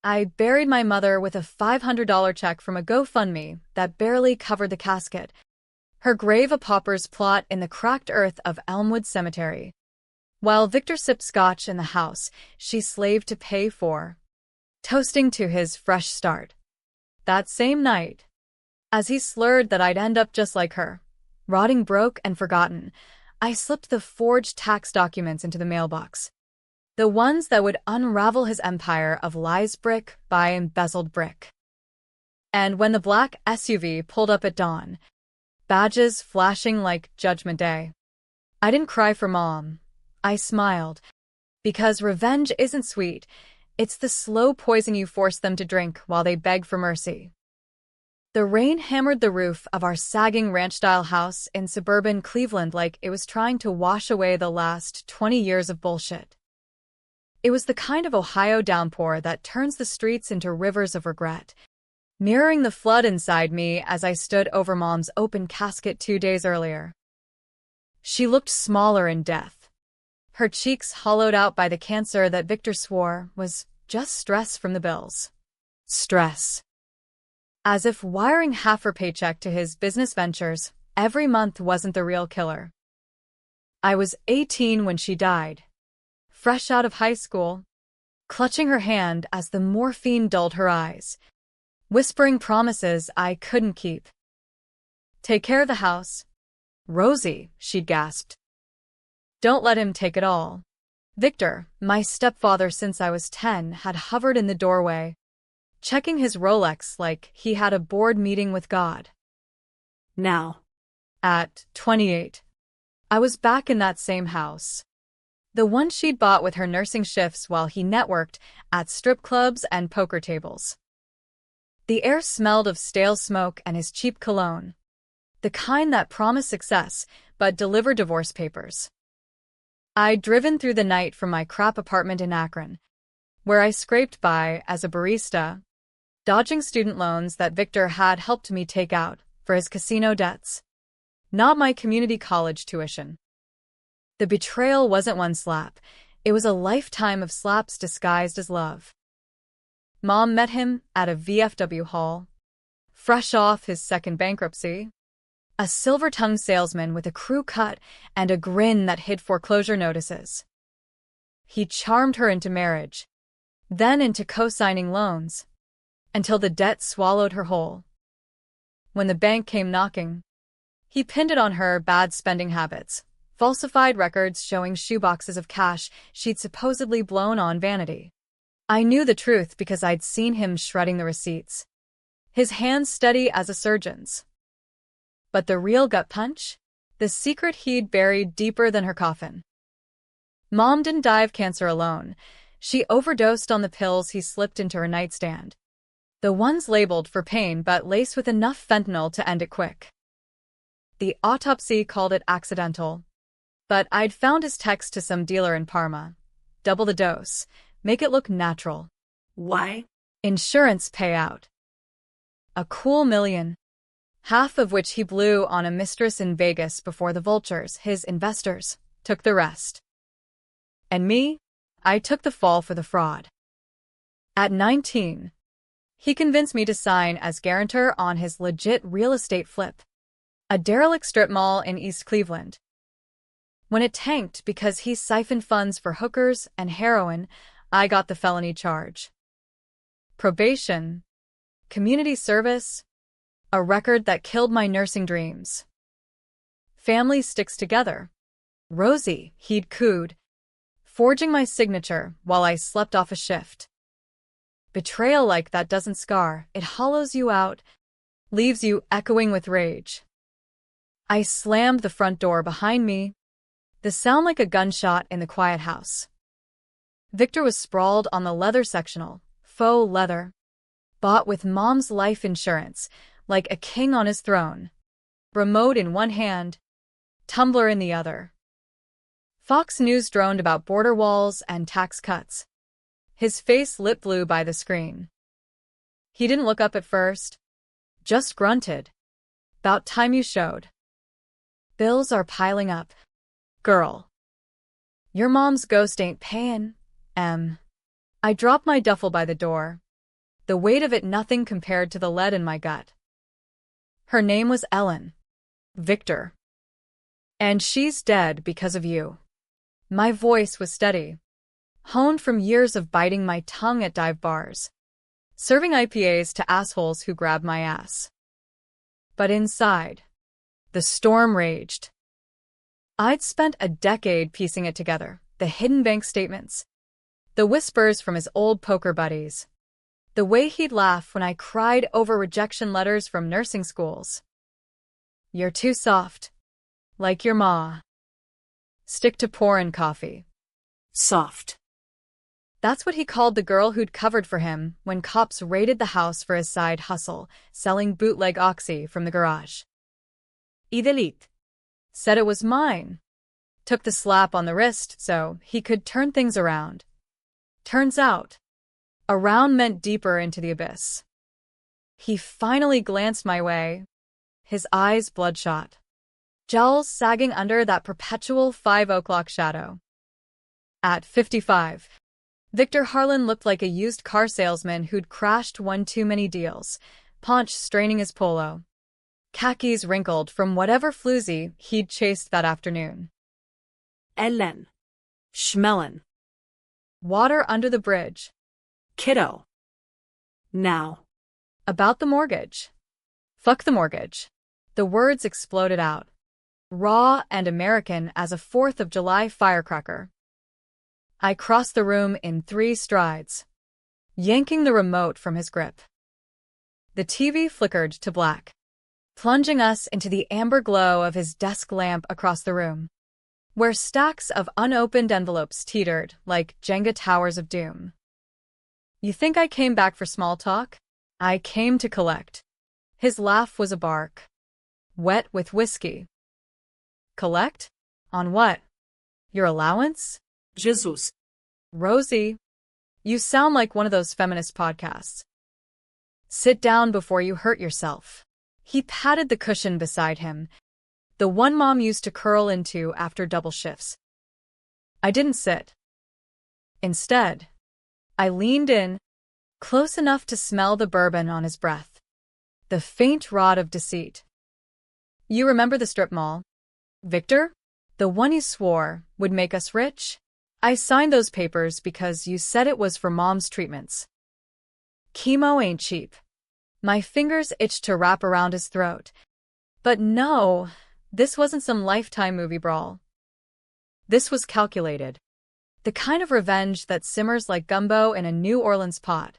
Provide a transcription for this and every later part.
I buried my mother with a $500 check from a GoFundMe that barely covered the casket. Her grave a pauper's plot in the cracked earth of Elmwood Cemetery. While Victor sipped scotch in the house she slaved to pay for, toasting to his fresh start. That same night, as he slurred that I'd end up just like her, rotting broke and forgotten, I slipped the forged tax documents into the mailbox. The ones that would unravel his empire of lies brick by embezzled brick. And when the black SUV pulled up at dawn, badges flashing like Judgment Day, I didn't cry for Mom. I smiled. Because revenge isn't sweet, it's the slow poison you force them to drink while they beg for mercy. The rain hammered the roof of our sagging ranch-style house in suburban Cleveland like it was trying to wash away the last 20 years of bullshit. It was the kind of Ohio downpour that turns the streets into rivers of regret, mirroring the flood inside me as I stood over Mom's open casket 2 days earlier. She looked smaller in death, her cheeks hollowed out by the cancer that Victor swore was just stress from the bills. Stress. As if wiring half her paycheck to his business ventures every month wasn't the real killer. I was 18 when she died, fresh out of high school, clutching her hand as the morphine dulled her eyes, whispering promises I couldn't keep. Take care of the house, Rosie, she'd gasped. Don't let him take it all. Victor, my stepfather since I was 10, had hovered in the doorway, checking his Rolex like he had a board meeting with God. Now, at 28, I was back in that same house. The one she'd bought with her nursing shifts while he networked at strip clubs and poker tables. The air smelled of stale smoke and his cheap cologne, the kind that promised success but delivered divorce papers. I'd driven through the night from my crap apartment in Akron, where I scraped by as a barista, dodging student loans that Victor had helped me take out for his casino debts, not my community college tuition. The betrayal wasn't one slap, it was a lifetime of slaps disguised as love. Mom met him at a VFW hall, fresh off his second bankruptcy, a silver-tongued salesman with a crew cut and a grin that hid foreclosure notices. He charmed her into marriage, then into co-signing loans, until the debt swallowed her whole. When the bank came knocking, he pinned it on her bad spending habits, falsified records showing shoeboxes of cash she'd supposedly blown on vanity. I knew the truth because I'd seen him shredding the receipts, his hands steady as a surgeon's. But the real gut punch? The secret he'd buried deeper than her coffin. Mom didn't die of cancer alone. She overdosed on the pills he slipped into her nightstand. The ones labeled for pain but laced with enough fentanyl to end it quick. The autopsy called it accidental, but I'd found his text to some dealer in Parma. Double the dose. Make it look natural. Why? Insurance payout. A cool $1 million. Half of which he blew on a mistress in Vegas before the vultures, his investors, took the rest. And me? I took the fall for the fraud. At 19, he convinced me to sign as guarantor on his legit real estate flip, a derelict strip mall in East Cleveland. When it tanked because he siphoned funds for hookers and heroin, I got the felony charge. Probation, community service, a record that killed my nursing dreams. Family sticks together. Rosie, he'd cooed, forging my signature while I slept off a shift. Betrayal like that doesn't scar, it hollows you out, leaves you echoing with rage. I slammed the front door behind me, the sound like a gunshot in the quiet house. Victor was sprawled on the leather sectional, faux leather, bought with Mom's life insurance, like a king on his throne, remote in one hand, tumbler in the other. Fox News droned about border walls and tax cuts, his face lit blue by the screen. He didn't look up at first, just grunted. About time you showed. Bills are piling up. Girl. Your mom's ghost ain't payin', I dropped my duffel by the door, the weight of it nothing compared to the lead in my gut. Her name was Ellen. Victor. And she's dead because of you. My voice was steady, honed from years of biting my tongue at dive bars, serving IPAs to assholes who grabbed my ass. But inside, the storm raged. I'd spent a decade piecing it together, the hidden bank statements, the whispers from his old poker buddies, the way he'd laugh when I cried over rejection letters from nursing schools. You're too soft. Like your ma. Stick to pourin' coffee. Soft. That's what he called the girl who'd covered for him when cops raided the house for his side hustle, selling bootleg oxy from the garage. Idelite. Said it was mine. Took the slap on the wrist so he could turn things around. Turns out, around meant deeper into the abyss. He finally glanced my way, his eyes bloodshot, jowls sagging under that perpetual 5 o'clock shadow. At 55, Victor Harlan looked like a used car salesman who'd crashed one too many deals, paunch straining his polo, khakis wrinkled from whatever floozy he'd chased that afternoon. Ellen. Schmellen. Water under the bridge. Kiddo. Now. About the mortgage. Fuck the mortgage. The words exploded out, raw and American as a 4th of July firecracker. I crossed the room in 3 strides, yanking the remote from his grip. The TV flickered to black, plunging us into the amber glow of his desk lamp across the room, where stacks of unopened envelopes teetered like Jenga towers of doom. You think I came back for small talk? I came to collect. His laugh was a bark, wet with whiskey. Collect? On what? Your allowance? Jesus. Rosie, you sound like one of those feminist podcasts. Sit down before you hurt yourself. He patted the cushion beside him, the one Mom used to curl into after double shifts. I didn't sit. Instead, I leaned in, close enough to smell the bourbon on his breath, the faint rod of deceit. You remember the strip mall, Victor? The one you swore would make us rich? I signed those papers because you said it was for Mom's treatments. Chemo ain't cheap. My fingers itched to wrap around his throat. But no, this wasn't some Lifetime movie brawl. This was calculated. The kind of revenge that simmers like gumbo in a New Orleans pot.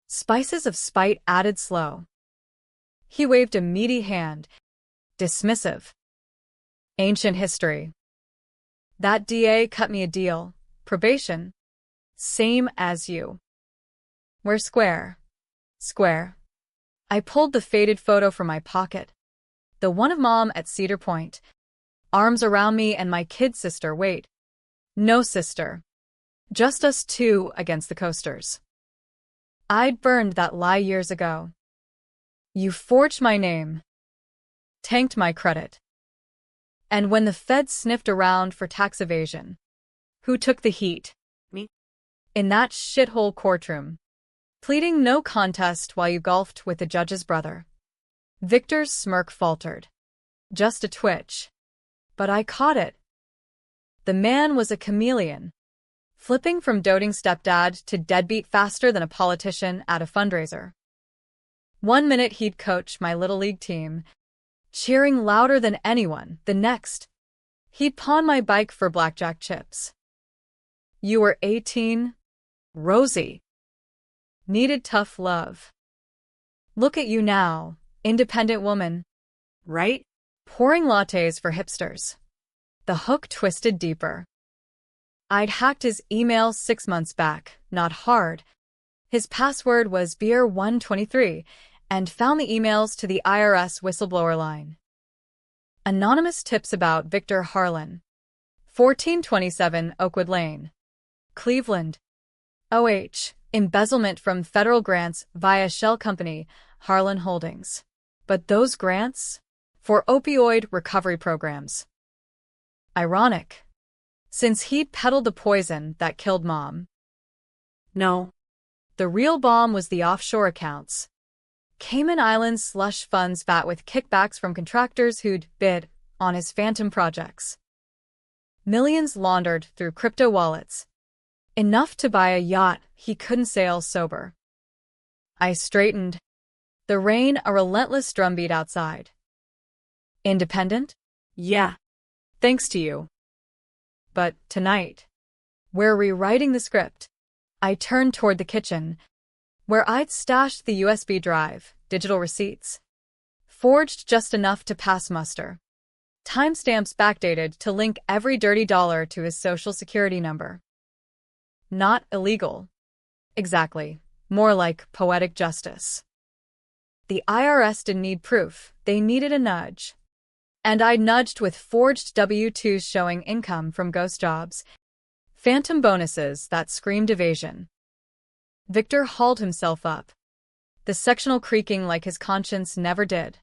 Spices of spite added slow. He waved a meaty hand, dismissive. Ancient history. That DA cut me a deal. Probation. Same as you. We're square. Square. I pulled the faded photo from my pocket. The one of Mom at Cedar Point. Arms around me and my kid sister. Wait. No sister. Just us 2 against the coasters. I'd burned that lie years ago. You forged my name. Tanked my credit. And when the feds sniffed around for tax evasion, who took the heat? Me. In that shithole courtroom, pleading no contest while you golfed with the judge's brother. Victor's smirk faltered. Just a twitch. But I caught it. The man was a chameleon, flipping from doting stepdad to deadbeat faster than a politician at a fundraiser. One minute he'd coach my little league team, cheering louder than anyone. The next, he'd pawn my bike for blackjack chips. You were 18, Rosie. Needed tough love. Look at you now, independent woman. Right? Pouring lattes for hipsters. The hook twisted deeper. I'd hacked his email 6 months back, not hard. His password was beer123, and found the emails to the IRS whistleblower line. Anonymous tips about Victor Harlan. 1427 Oakwood Lane. Cleveland. OH. Embezzlement from federal grants via shell company, Harlan Holdings. But those grants? For opioid recovery programs. Ironic. Since he'd peddled the poison that killed Mom. No. The real bomb was the offshore accounts. Cayman Islands slush funds fat with kickbacks from contractors who'd bid on his phantom projects. Millions laundered through crypto wallets. Enough to buy a yacht he couldn't sail sober. I straightened. The rain a relentless drumbeat outside. Independent? Yeah. Thanks to you. But tonight, we're rewriting the script. I turned toward the kitchen, where I'd stashed the USB drive, digital receipts. Forged just enough to pass muster. Timestamps backdated to link every dirty dollar to his social security number. Not illegal. Exactly. More like poetic justice. The IRS didn't need proof, they needed a nudge. And I nudged with forged W-2s showing income from ghost jobs, phantom bonuses that screamed evasion. Victor hauled himself up, the sectional creaking like his conscience never did.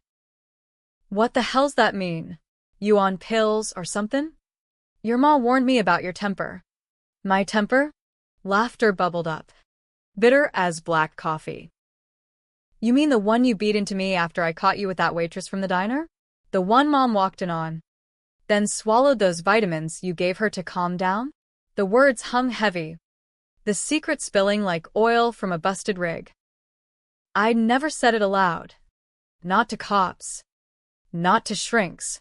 What the hell's that mean? You on pills or something? Your ma warned me about your temper. My temper? Laughter bubbled up, bitter as black coffee. You mean the one you beat into me after I caught you with that waitress from the diner? The one Mom walked in on. Then swallowed those vitamins you gave her to calm down? The words hung heavy, the secret spilling like oil from a busted rig. I'd never said it aloud. Not to cops. Not to shrinks.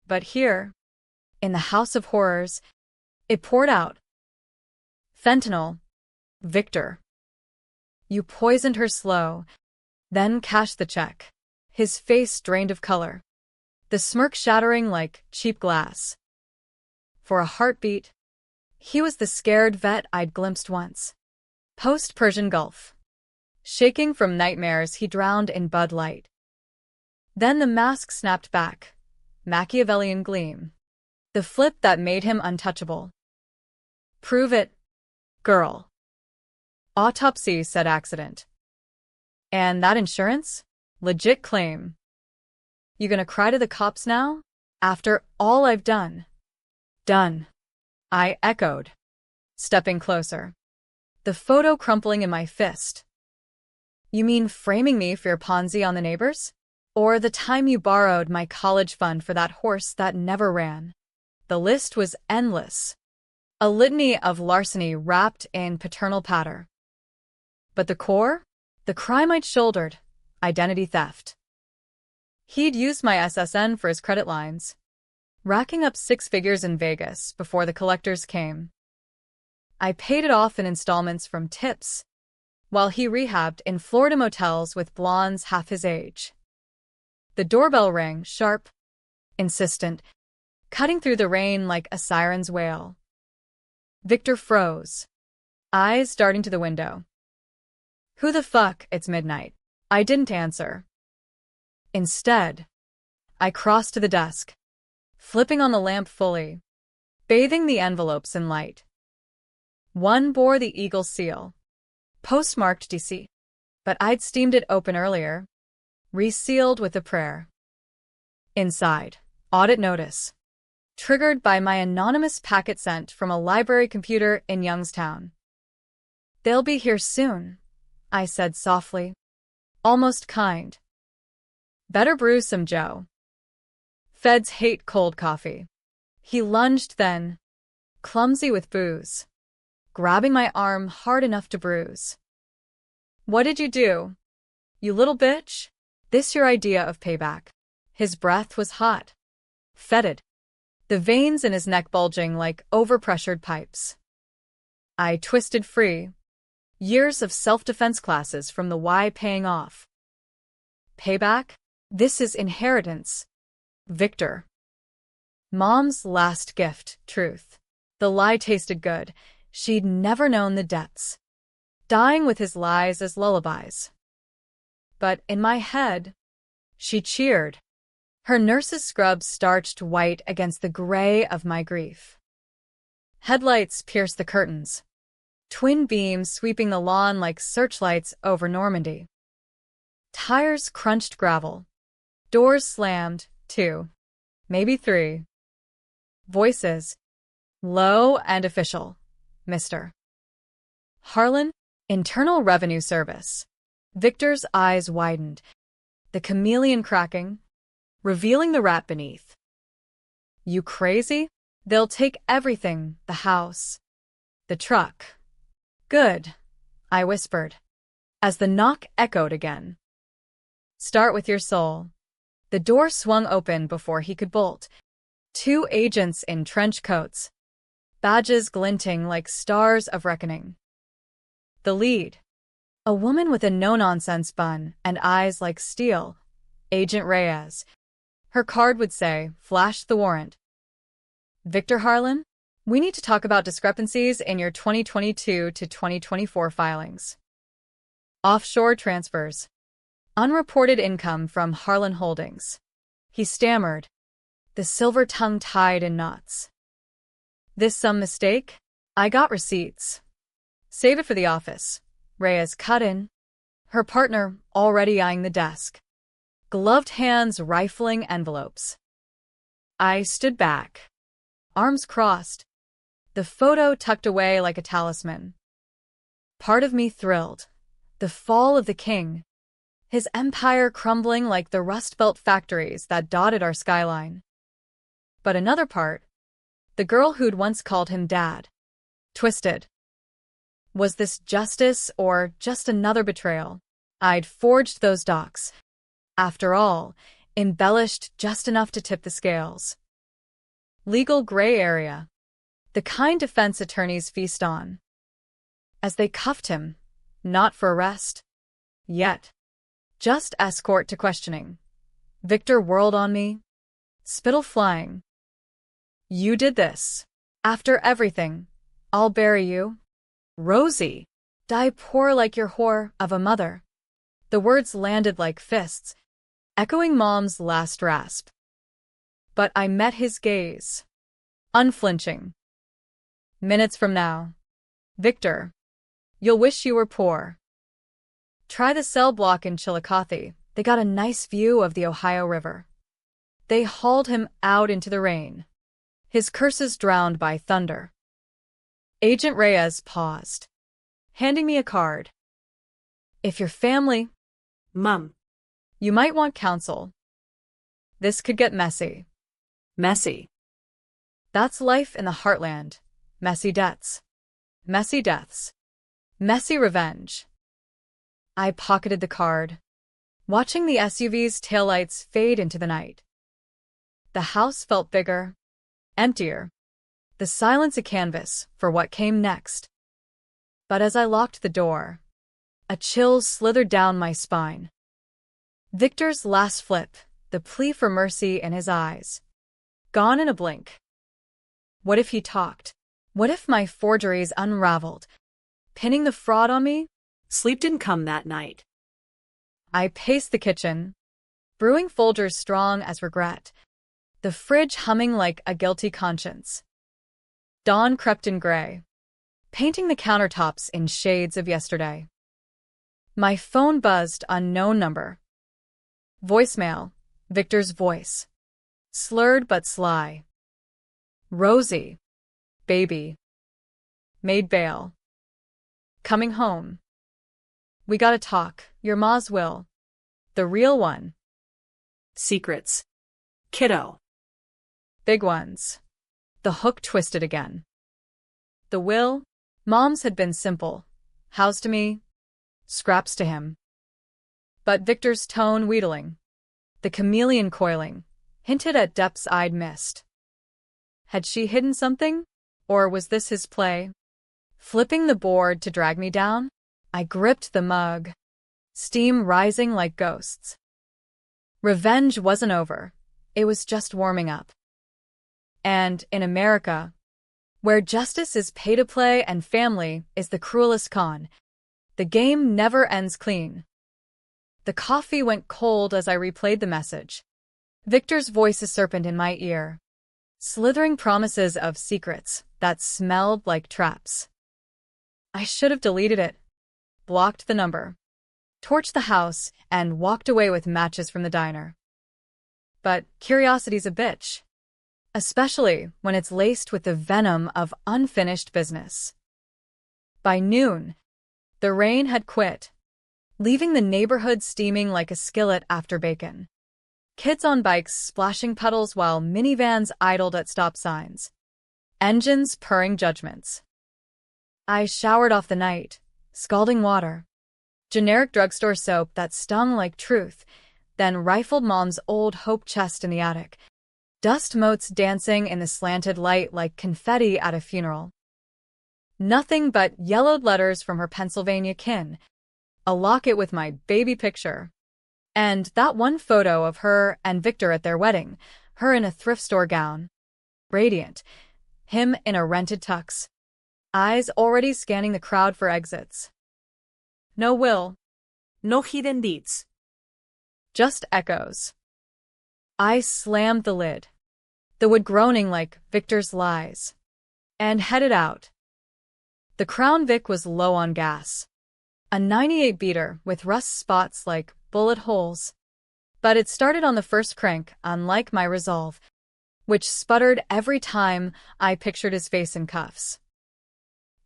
But here, in the House of Horrors, it poured out. Fentanyl. Victor. You poisoned her slow, then cashed the check. His face drained of color, the smirk shattering like cheap glass. For a heartbeat, he was the scared vet I'd glimpsed once. Post-Persian Gulf. Shaking from nightmares he drowned in Bud Light. Then the mask snapped back, Machiavellian gleam. The flip that made him untouchable. Prove it, girl. Autopsy said accident. And that insurance? Legit claim. You gonna cry to the cops now? After all I've done? Done. I echoed, stepping closer. The photo crumpling in my fist. You mean framing me for your Ponzi on the neighbors? Or the time you borrowed my college fund for that horse that never ran? The list was endless. A litany of larceny wrapped in paternal patter. But the core? The crime I'd shouldered. Identity theft. He'd used my SSN for his credit lines, racking up 6 figures in Vegas before the collectors came. I paid it off in installments from tips, while he rehabbed in Florida motels with blondes half his age. The doorbell rang, sharp, insistent, cutting through the rain like a siren's wail. Victor froze, eyes darting to the window. Who the fuck? It's midnight. I didn't answer. Instead, I crossed to the desk, flipping on the lamp fully, bathing the envelopes in light. One bore the Eagle seal, postmarked DC, but I'd steamed it open earlier, resealed with a prayer. Inside, audit notice, triggered by my anonymous packet sent from a library computer in Youngstown. They'll be here soon, I said softly, almost kind. Better brew some Joe. Feds hate cold coffee. He lunged then, clumsy with booze, grabbing my arm hard enough to bruise. What did you do? You little bitch? This your idea of payback? His breath was hot, fetid, the veins in his neck bulging like overpressured pipes. I twisted free, years of self-defense classes from the Y paying off. Payback? This is inheritance. Victor. Mom's last gift, truth. The lie tasted good. She'd never known the depths. Dying with his lies as lullabies. But in my head, she cheered. Her nurse's scrubs starched white against the gray of my grief. Headlights pierced the curtains, twin beams sweeping the lawn like searchlights over Normandy. Tires crunched gravel. Doors slammed, 2, maybe 3. Voices, low and official. Mr. Harlan, Internal Revenue Service. Victor's eyes widened, the chameleon cracking, revealing the rat beneath. You crazy? They'll take everything, the house, the truck. Good, I whispered, as the knock echoed again. Start with your soul. The door swung open before he could bolt. 2 agents in trench coats, badges glinting like stars of reckoning. The lead, a woman with a no-nonsense bun and eyes like steel, Agent Reyes. Her card would say, "Flash the warrant." Victor Harlan, we need to talk about discrepancies in your 2022 to 2024 filings. Offshore transfers. Unreported income from Harlan Holdings. He stammered, the silver tongue tied in knots. This some mistake? I got receipts. Save it for the office. Reyes cut in, her partner already eyeing the desk, gloved hands rifling envelopes. I stood back, arms crossed, the photo tucked away like a talisman. Part of me thrilled. The fall of the king, his empire crumbling like the Rust Belt factories that dotted our skyline. But another part, the girl who'd once called him dad, twisted. Was this justice or just another betrayal? I'd forged those docs. After all, embellished just enough to tip the scales. Legal gray area. The kind defense attorneys feast on. As they cuffed him, not for arrest. Yet. Just escort to questioning. Victor whirled on me, spittle flying. You did this. After everything, I'll bury you. Rosie, die poor like your whore of a mother. The words landed like fists, echoing Mom's last rasp. But I met his gaze, unflinching. Minutes from now. Victor, you'll wish you were poor. Try the cell block in Chillicothe. They got a nice view of the Ohio River. They hauled him out into the rain, his curses drowned by thunder. Agent Reyes paused, handing me a card. If your family, Mum. You might want counsel. This could get messy. Messy. That's life in the heartland. Messy debts. Messy deaths. Messy revenge. I pocketed the card, watching the SUV's taillights fade into the night. The house felt bigger, emptier, the silence a canvas for what came next. But as I locked the door, a chill slithered down my spine. Victor's last flip, the plea for mercy in his eyes, gone in a blink. What if he talked? What if my forgeries unraveled, pinning the fraud on me? Sleep didn't come that night. I paced the kitchen, brewing Folgers strong as regret, the fridge humming like a guilty conscience. Dawn crept in gray, painting the countertops in shades of yesterday. My phone buzzed, unknown number. Voicemail, Victor's voice, slurred but sly. Rosie, baby. Made bail. Coming home. We gotta talk, your ma's will. The real one. Secrets. Kiddo. Big ones. The hook twisted again. The will, Mom's had been simple. House to me, scraps to him. But Victor's tone wheedling, the chameleon coiling, hinted at depths I'd missed. Had she hidden something? Or was this his play? Flipping the board to drag me down, I gripped the mug, steam rising like ghosts. Revenge wasn't over. It was just warming up. And in America, where justice is pay to play and family is the cruelest con, the game never ends clean. The coffee went cold as I replayed the message. Victor's voice a serpent in my ear, slithering promises of secrets that smelled like traps. I should have deleted it, blocked the number, torched the house, and walked away with matches from the diner. But curiosity's a bitch, especially when it's laced with the venom of unfinished business. By noon, The rain had quit, leaving the neighborhood steaming like a skillet after bacon. Kids on bikes splashing puddles while minivans idled at stop signs. Engines purring judgments. I showered off the night, scalding water. Generic drugstore soap that stung like truth, then rifled Mom's old hope chest in the attic. Dust motes dancing in the slanted light like confetti at a funeral. Nothing but yellowed letters from her Pennsylvania kin. A locket with my baby picture. And that one photo of her and Victor at their wedding, her in a thrift store gown. Radiant. Him in a rented tux. Eyes already scanning the crowd for exits. No will. No hidden deeds. Just echoes. I slammed the lid. The wood groaning like Victor's lies. And headed out. The Crown Vic was low on gas. A 98 beater with rust spots like bullet holes. But it started on the first crank, unlike my resolve, which sputtered every time I pictured his face in cuffs.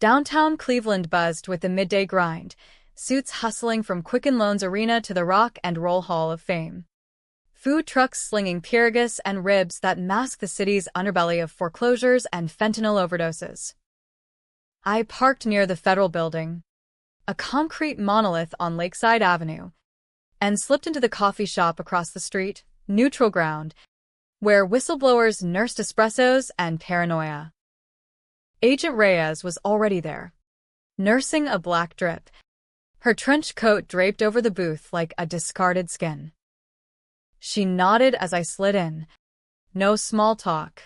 Downtown Cleveland buzzed with the midday grind, suits hustling from Quicken Loans Arena to the Rock and Roll Hall of Fame. Food trucks slinging pierogies and ribs that mask the city's underbelly of foreclosures and fentanyl overdoses. I parked near the Federal Building, a concrete monolith on Lakeside Avenue, and slipped into the coffee shop across the street, Neutral Ground, where whistleblowers nursed espressos and paranoia. Agent Reyes was already there, nursing a black drip, her trench coat draped over the booth like a discarded skin. She nodded as I slid in. No small talk.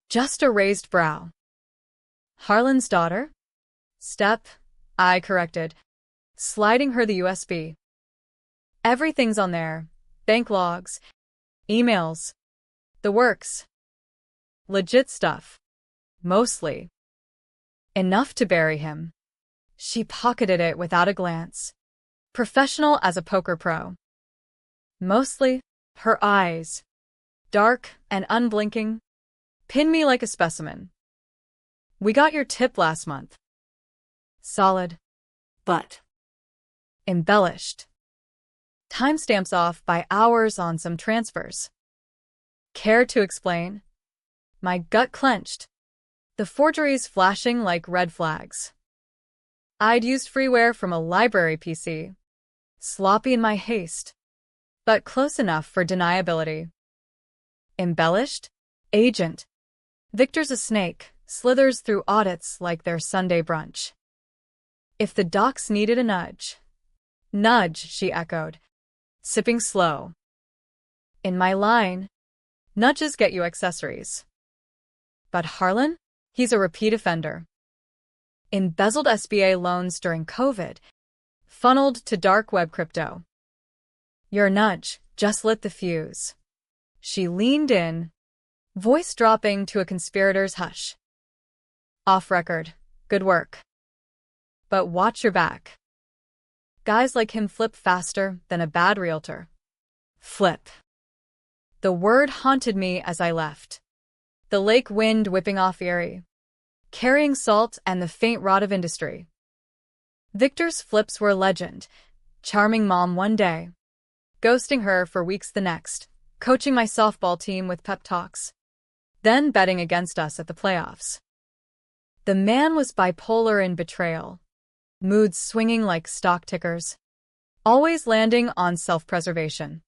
Just a raised brow. Harlan's daughter? Step, I corrected, sliding her the USB. Everything's on there. Bank logs, emails, the works. Legit stuff. Mostly. Enough to bury him. She pocketed it without a glance. Professional as a poker pro. Mostly, her eyes, dark and unblinking, pin me like a specimen. We got your tip last month. Solid. But. Embellished. Timestamps off by hours on some transfers. Care to explain? My gut clenched. The forgeries flashing like red flags. I'd used freeware from a library PC. Sloppy in my haste, but close enough for deniability. Embellished? Agent. Victor's a snake, slithers through audits like their Sunday brunch. If the docs needed a nudge. Nudge, she echoed, sipping slow. In my line, nudges get you accessories. But Harlan? He's a repeat offender. Embezzled SBA loans during COVID, funneled to dark web crypto. Your nudge just lit the fuse. She leaned in, voice dropping to a conspirator's hush. Off record, good work. But watch your back. Guys like him flip faster than a bad realtor. Flip. The word haunted me as I left. The lake wind whipping off Erie, carrying salt and the faint rot of industry. Victor's flips were legend, charming Mom one day, ghosting her for weeks the next, coaching my softball team with pep talks, then betting against us at the playoffs. The man was bipolar in Betrayal, moods swinging like stock tickers, always landing on self-preservation.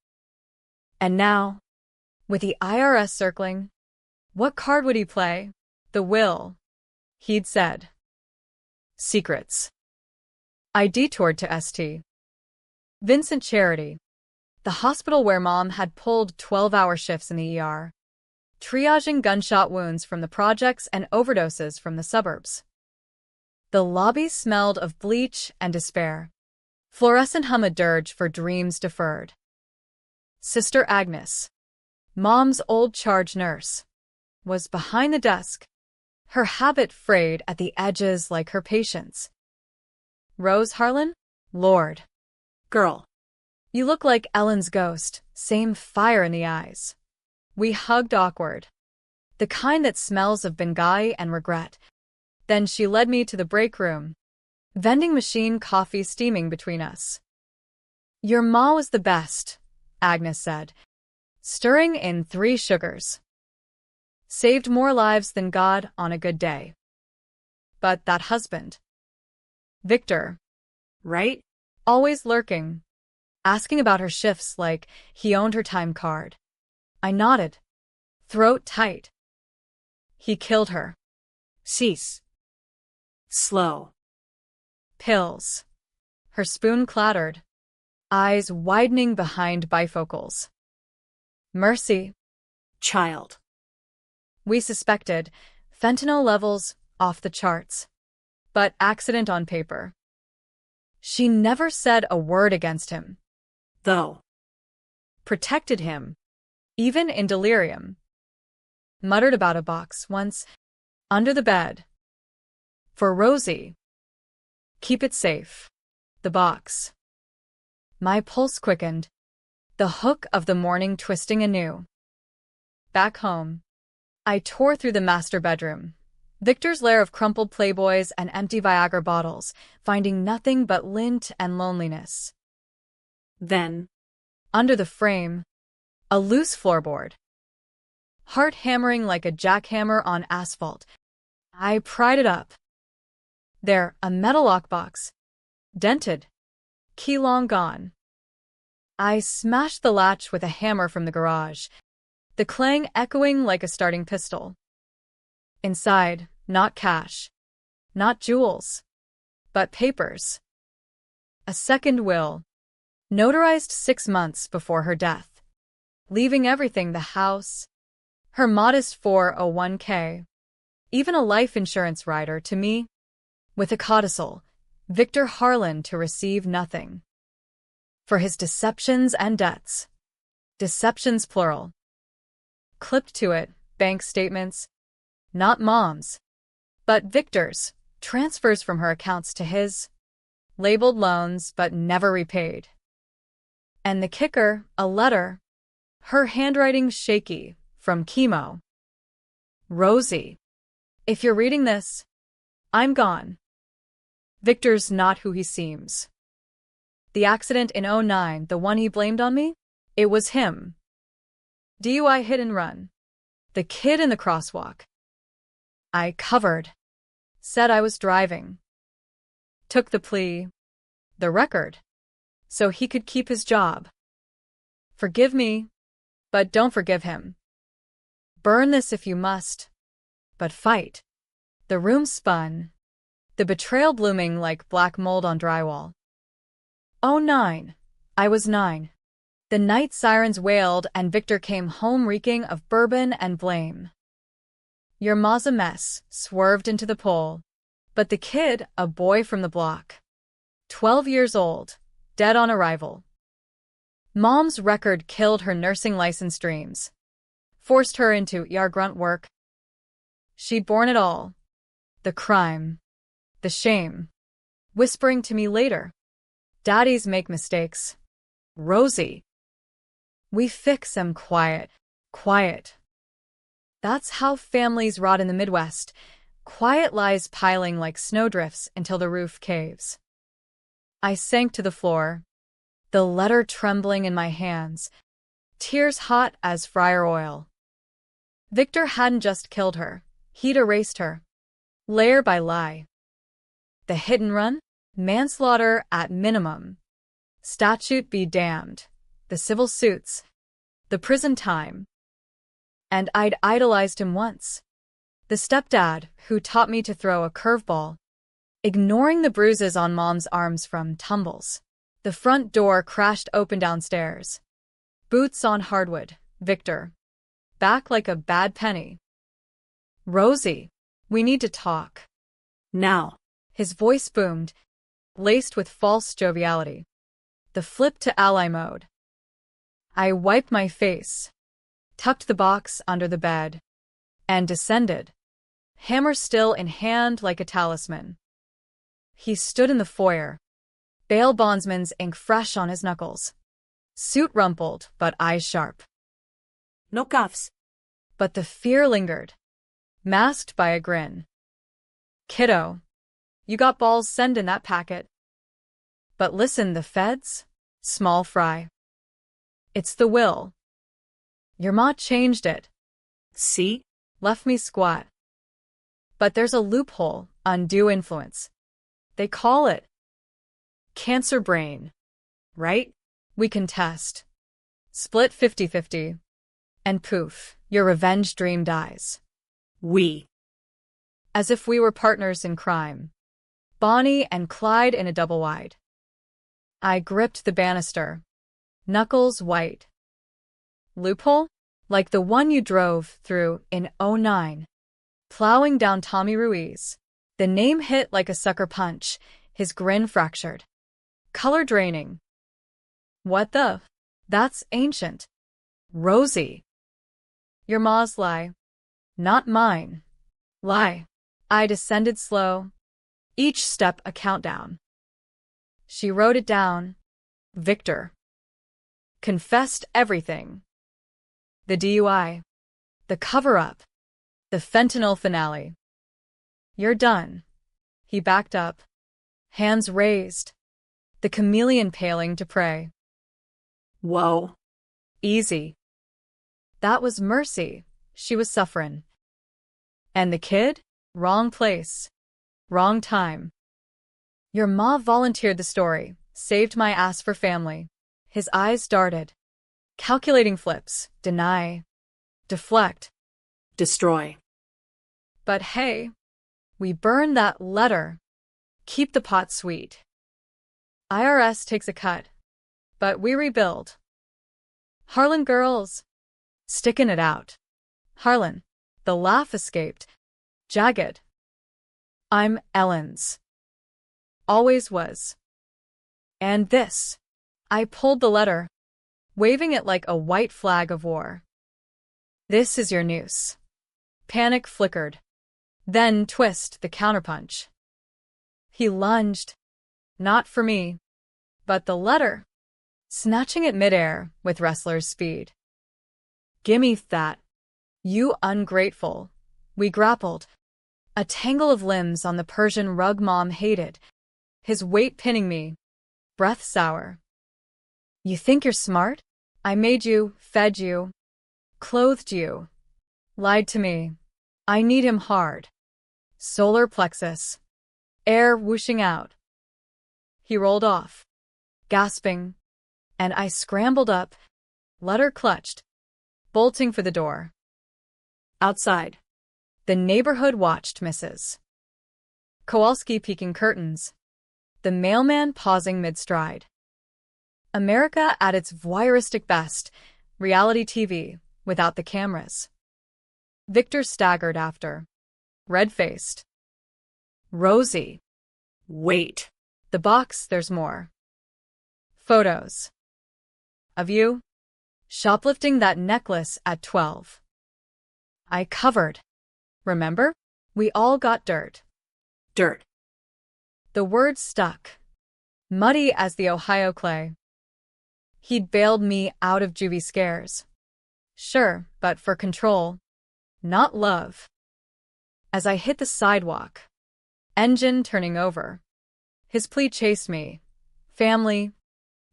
And now, with the IRS circling, what card would he play? The will, he'd said. Secrets. I detoured to St. Vincent Charity, the hospital where Mom had pulled 12-hour shifts in the ER, triaging gunshot wounds from the projects and overdoses from the suburbs. The lobby smelled of bleach and despair. Fluorescent hum a dirge for dreams deferred. Sister Agnes, Mom's old charge nurse, was behind the desk, her habit frayed at the edges like her patience. Rose Harlan? Lord. Girl. You look like Ellen's ghost, same fire in the eyes. We hugged awkward. The kind that smells of Benghazi and regret. Then she led me to the break room. Vending machine coffee steaming between us. Your ma was the best, Agnes said, stirring in 3 sugars. Saved more lives than God on a good day. But that husband. Victor. Right? Always lurking. Asking about her shifts like he owned her time card. I nodded. Throat tight. He killed her. Cease. Slow. Pills. Her spoon clattered. Eyes widening behind bifocals. Mercy. Child. We suspected. Fentanyl levels off the charts. But accident on paper. She never said a word against him. Though. Protected him. Even in delirium. Muttered about a box once. Under the bed. For Rosie. Keep it safe. The box. My pulse quickened. The hook of the morning twisting anew. Back home. I tore through the master bedroom. Victor's lair of crumpled Playboys and empty Viagra bottles, finding nothing but lint and loneliness. Then. Under the frame. A loose floorboard. Heart hammering like a jackhammer on asphalt. I pried it up. There, a metal lockbox. Dented. Key long gone. I smashed the latch with a hammer from the garage, the clang echoing like a starting pistol. Inside, not cash, not jewels, but papers. A second will, notarized 6 months before her death, leaving everything: the house, her modest 401k, even a life insurance rider to me, with a codicil, Victor Harlan, to receive nothing. For his deceptions and debts. Deceptions plural. Clipped to it, bank statements. Not Mom's, but Victor's, transfers from her accounts to his. Labeled loans, but never repaid. And the kicker, a letter. Her handwriting shaky, from chemo. Rosie. If you're reading this, I'm gone. Victor's not who he seems. The accident in '09, the one he blamed on me? It was him. DUI hit and run. The kid in the crosswalk. I covered. Said I was driving. Took the plea. The record. So he could keep his job. Forgive me, but don't forgive him. Burn this if you must. But fight. The room spun. The betrayal blooming like black mold on drywall. '09. I was 9. The night sirens wailed and Victor came home reeking of bourbon and blame. Your ma's a mess, swerved into the pole. But the kid, a boy from the block. 12 years old, dead on arrival. Mom's record killed her nursing license dreams. Forced her into ER grunt work. She'd borne it all. The crime. The shame. Whispering to me later. Daddies make mistakes. Rosie. We fix 'em quiet. Quiet. That's how families rot in the Midwest. Quiet lies piling like snowdrifts until the roof caves. I sank to the floor. The letter trembling in my hands. Tears hot as fryer oil. Victor hadn't just killed her. He'd erased her. Layer by lie. The hit and run? Manslaughter at minimum. Statute be damned. The civil suits. The prison time. And I'd idolized him once. The stepdad who taught me to throw a curveball. Ignoring the bruises on Mom's arms from tumbles. The front door crashed open downstairs. Boots on hardwood. Victor. Back like a bad penny. Rosie, we need to talk. Now. His voice boomed, laced with false joviality. The flip to ally mode. I wiped my face, tucked the box under the bed, and descended, hammer still in hand like a talisman. He stood in the foyer, bail bondsman's ink fresh on his knuckles. Suit rumpled, but eyes sharp. No cuffs. But the fear lingered, masked by a grin. Kiddo. You got balls sending that packet. But listen, the feds? Small fry. It's the will. Your ma changed it. See? Left me squat. But there's a loophole, undue influence. They call it cancer brain, right? We can test. Split 50-50. And poof, your revenge dream dies. We. As if we were partners in crime. Bonnie and Clyde in a double wide. I gripped the banister. Knuckles white. Loophole? Like the one you drove through in '09. Plowing down Tommy Ruiz. The name hit like a sucker punch, his grin fractured. Color draining. What the? That's ancient. Rosie. Your ma's lie. Not mine. Lie. I descended slow. Each step a countdown. She wrote it down. Victor. Confessed everything. The DUI. The cover-up. The fentanyl finale. You're done. He backed up. Hands raised. The chameleon paling to prey. Whoa. Easy. That was Mercy. She was suffering. And the kid? Wrong place. Wrong time. Your ma volunteered the story, saved my ass for family. His eyes darted. Calculating flips. Deny. Deflect. Destroy. But hey, we burned that letter. Keep the pot sweet. IRS takes a cut. But we rebuild. Harlan girls. Sticking it out. Harlan. The laugh escaped. Jagged. I'm Ellen's. Always was. And this. I pulled the letter, waving it like a white flag of war. This is your noose. Panic flickered. Then twist the counterpunch. He lunged. Not for me, but the letter, snatching it midair with wrestler's speed. Gimme that. You ungrateful. We grappled. A tangle of limbs on the Persian rug Mom hated, his weight pinning me, breath sour. You think you're smart? I made you, fed you, clothed you, lied to me. I need him hard. Solar plexus. Air whooshing out. He rolled off, gasping, and I scrambled up, letter clutched, bolting for the door. Outside. The neighborhood watched Mrs. Kowalski peeking curtains. The mailman pausing mid-stride. America at its voyeuristic best, reality TV, without the cameras. Victor staggered after. Red-faced. Rosie. Wait. The box, there's more. Photos. Of you. Shoplifting that necklace at 12. I covered. Remember? We all got dirt. Dirt. The word stuck. Muddy as the Ohio clay. He'd bailed me out of juvie scares. Sure, but for control. Not love. As I hit the sidewalk. Engine turning over. His plea chased me. Family.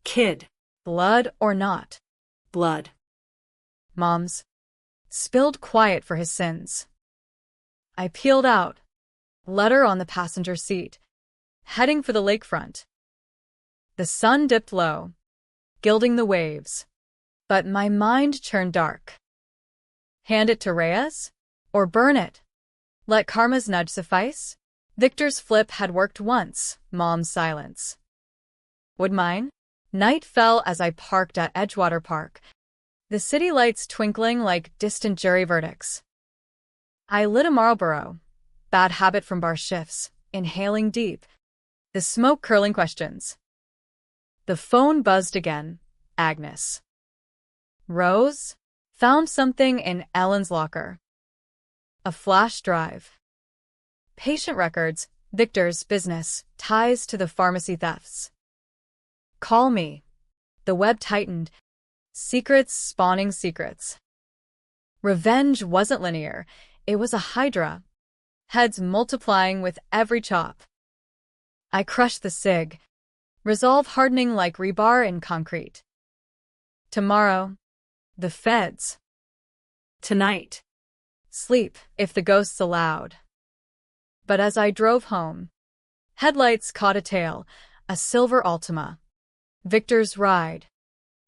Kid. Blood or not. Blood. Mom's. Spilled quiet for his sins. I peeled out. Letter on the passenger seat. Heading for the lakefront. The sun dipped low, gilding the waves. But my mind turned dark. Hand it to Reyes? Or burn it? Let karma's nudge suffice? Victor's flip had worked once, Mom's silence. Would mine? Night fell as I parked at Edgewater Park, the city lights twinkling like distant jury verdicts. I lit a Marlboro, bad habit from bar shifts, inhaling deep, the smoke curling questions. The phone buzzed again. Agnes. Rose? Found something in Ellen's locker. A flash drive. Patient records, Victor's business, ties to the pharmacy thefts. Call me. The web tightened. Secrets spawning secrets. Revenge wasn't linear. It was a hydra. Heads multiplying with every chop. I crushed the cig, resolve hardening like rebar in concrete. Tomorrow, the feds. Tonight. Sleep, if the ghosts allowed. But as I drove home, headlights caught a tail, a silver Altima. Victor's ride.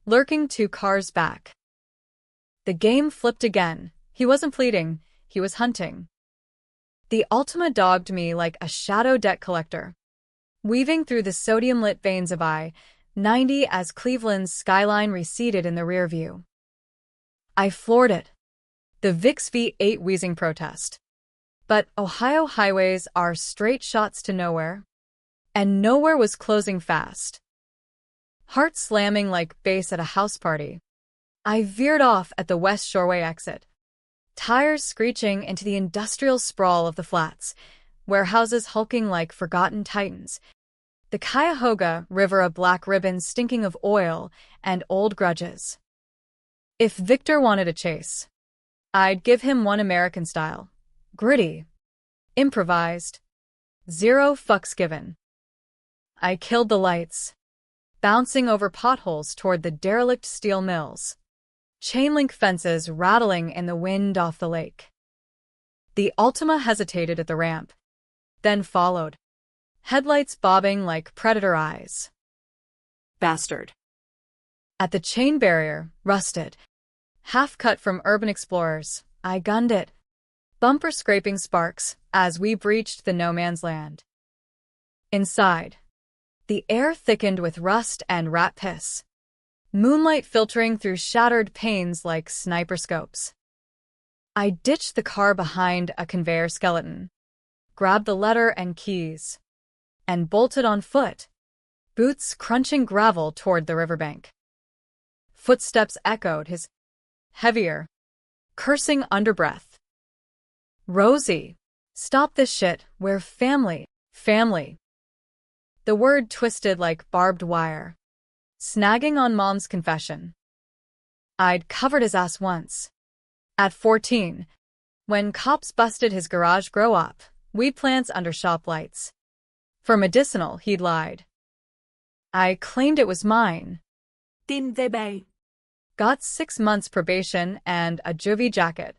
Lurking 2 cars back. The game flipped again. He wasn't pleading, he was hunting. The Altima dogged me like a shadow debt collector, weaving through the sodium-lit veins of I-90 as Cleveland's skyline receded in the rear view. I floored it. The VIX V8 wheezing protest. But Ohio highways are straight shots to nowhere. And nowhere was closing fast. Heart slamming like bass at a house party. I veered off at the West Shoreway exit. Tires screeching into the industrial sprawl of the flats, warehouses hulking like forgotten titans. The Cuyahoga River a black ribbon stinking of oil and old grudges. If Victor wanted a chase, I'd give him one American style. Gritty. Improvised. 0 fucks given. I killed the lights, bouncing over potholes toward the derelict steel mills. Chain-link fences rattling in the wind off the lake. The Altima hesitated at the ramp, then followed, headlights bobbing like predator eyes. Bastard. At the chain barrier, rusted, half cut from urban explorers, I gunned it, bumper scraping sparks as we breached the no-man's land. Inside, the air thickened with rust and rat piss. Moonlight filtering through shattered panes like sniper scopes. I ditched the car behind a conveyor skeleton, grabbed the letter and keys, and bolted on foot, boots crunching gravel toward the riverbank. Footsteps echoed his heavier, cursing underbreath. Rosie, stop this shit, we're family, family. The word twisted like barbed wire, snagging on Mom's confession. I'd covered his ass once. At 14, when cops busted his garage grow up, weed plants under shop lights. For medicinal, he'd lied. I claimed it was mine. Tin về bay. Got 6 months probation and a juvie jacket.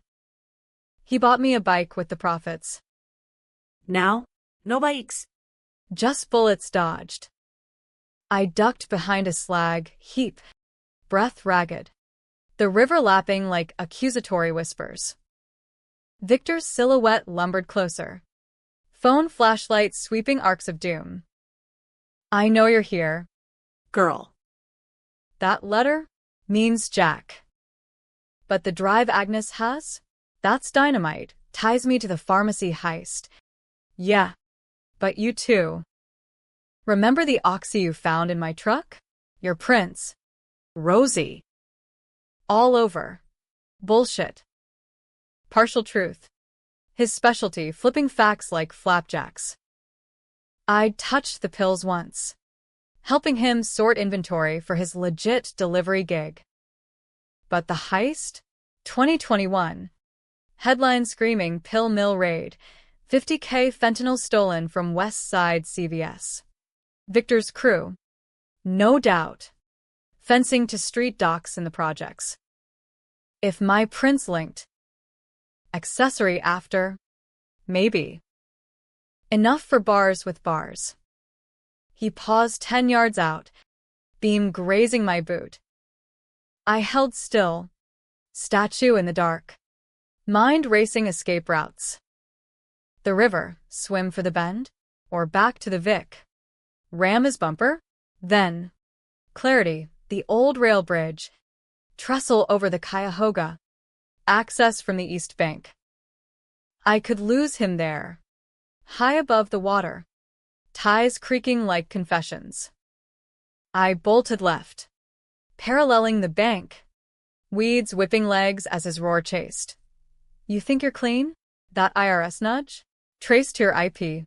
He bought me a bike with the profits. Now, no bikes. Just bullets dodged. I ducked behind a slag heap, breath ragged, the river lapping like accusatory whispers. Victor's silhouette lumbered closer, phone flashlight sweeping arcs of doom. I know you're here. Girl. That letter means Jack. But the drive Agnes has? That's dynamite, ties me to the pharmacy heist. Yeah, but you too. Remember the oxy you found in my truck? Your prints. Rosie. All over. Bullshit. Partial truth. His specialty, flipping facts like flapjacks. I'd touched the pills once, helping him sort inventory for his legit delivery gig. But the heist? 2021. Headline screaming pill mill raid. 50K fentanyl stolen from West Side CVS. Victor's crew. No doubt. Fencing to street docks in the projects. If my prints linked. Accessory after. Maybe. Enough for bars with bars. He paused 10 yards out, beam grazing my boot. I held still, statue in the dark, mind racing escape routes. The river, swim for the bend, or back to the Vic. Ram his bumper, then clarity, the old rail bridge, trestle over the Cuyahoga, access from the east bank. I could lose him there, high above the water, ties creaking like confessions. I bolted left, paralleling the bank, weeds whipping legs as his roar chased. You think you're clean? That IRS nudge? Trace to your IP.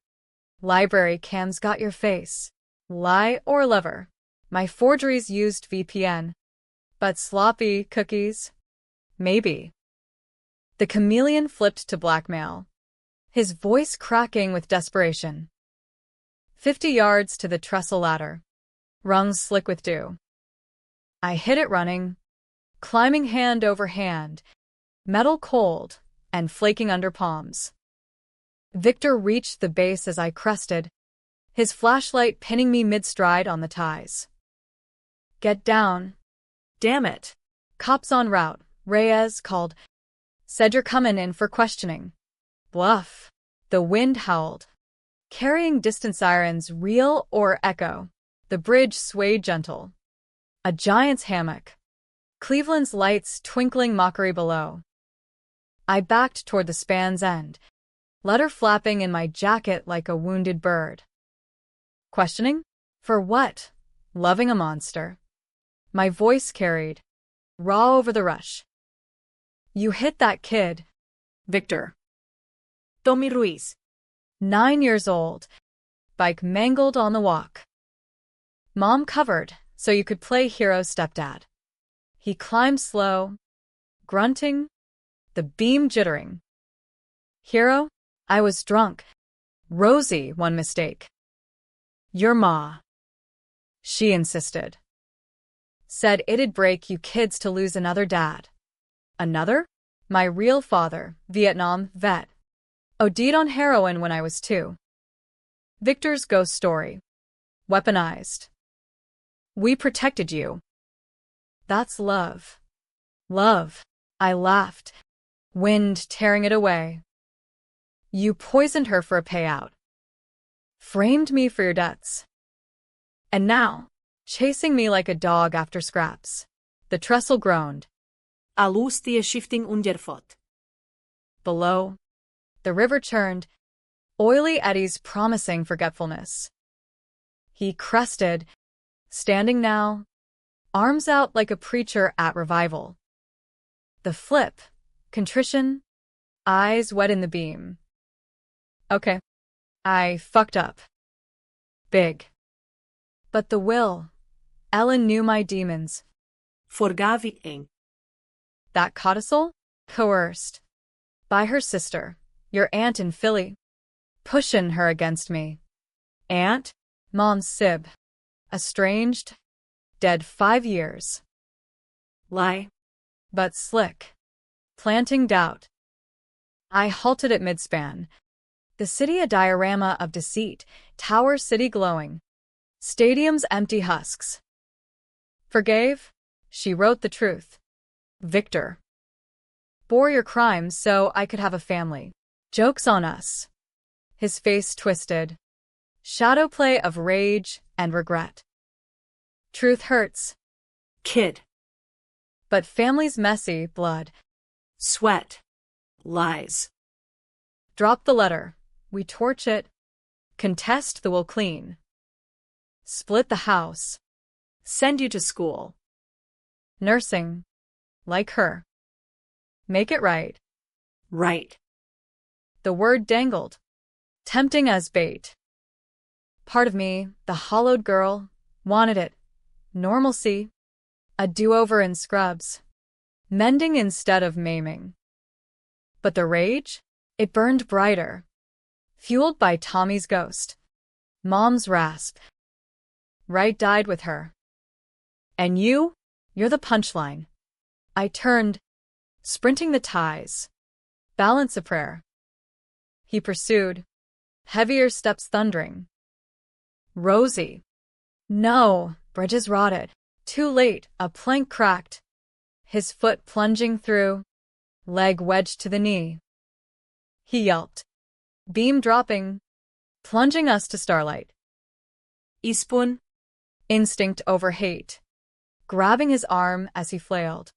Library cams got your face. Lie or lever. My forgeries used VPN. But sloppy cookies? Maybe. The chameleon flipped to blackmail, his voice cracking with desperation. 50 yards to the trestle ladder, rungs slick with dew. I hit it running, climbing hand over hand, metal cold and flaking under palms. Victor reached the base as I crested, his flashlight pinning me mid-stride on the ties. Get down. Damn it. Cops en route, Reyes called. Said you're coming in for questioning. Bluff. The wind howled, carrying distant sirens, real or echo. The bridge swayed gentle. A giant's hammock. Cleveland's lights twinkling mockery below. I backed toward the span's end, letter flapping in my jacket like a wounded bird. Questioning? For what? Loving a monster. My voice carried, raw over the rush. You hit that kid. Victor. Tommy Ruiz. 9 years old. Bike mangled on the walk. Mom covered so you could play hero stepdad. He climbed slow, grunting, the beam jittering. Hero? I was drunk. Rosie, one mistake. Your ma. She insisted. Said it'd break you kids to lose another dad. Another? My real father, Vietnam vet. OD'd on heroin when I was 2. Victor's ghost story. Weaponized. We protected you. That's love. Love. I laughed, wind tearing it away. You poisoned her for a payout. Framed me for your debts. And now, chasing me like a dog after scraps. The trestle groaned. A lustige skifting underfot. Below, the river churned, oily eddies promising forgetfulness. He crested, standing now, arms out like a preacher at revival. The flip, contrition, eyes wet in the beam. Okay, I fucked up. Big. But the will. Ellen knew my demons. Forgaving. That codicil? Coerced. By her sister, your aunt in Philly. Pushin' her against me. Aunt? Mom's sib. Estranged. Dead 5 years. Lie. But slick. Planting doubt. I halted at midspan. The city a diorama of deceit, Tower City glowing. Stadium's empty husks. Forgave? She wrote the truth. Victor. Bore your crimes so I could have a family. Joke's on us. His face twisted. Shadow play of rage and regret. Truth hurts. Kid. But family's messy, blood. Sweat. Lies. Drop the letter. We torch it. Contest the will clean. Split the house. Send you to school. Nursing. Like her. Make it right. Right. The word dangled. Tempting as bait. Part of me, the hollowed girl, wanted it. Normalcy. A do-over in scrubs. Mending instead of maiming. But the rage? It burned brighter. Fueled by Tommy's ghost. Mom's rasp. Right died with her. And you? You're the punchline. I turned, sprinting the ties. Balance a prayer. He pursued, heavier steps thundering. Rosie. No, bridges rotted. Too late, a plank cracked. His foot plunging through, leg wedged to the knee. He yelped, beam dropping, plunging us to starlight. Ispun. Instinct over hate, grabbing his arm as he flailed.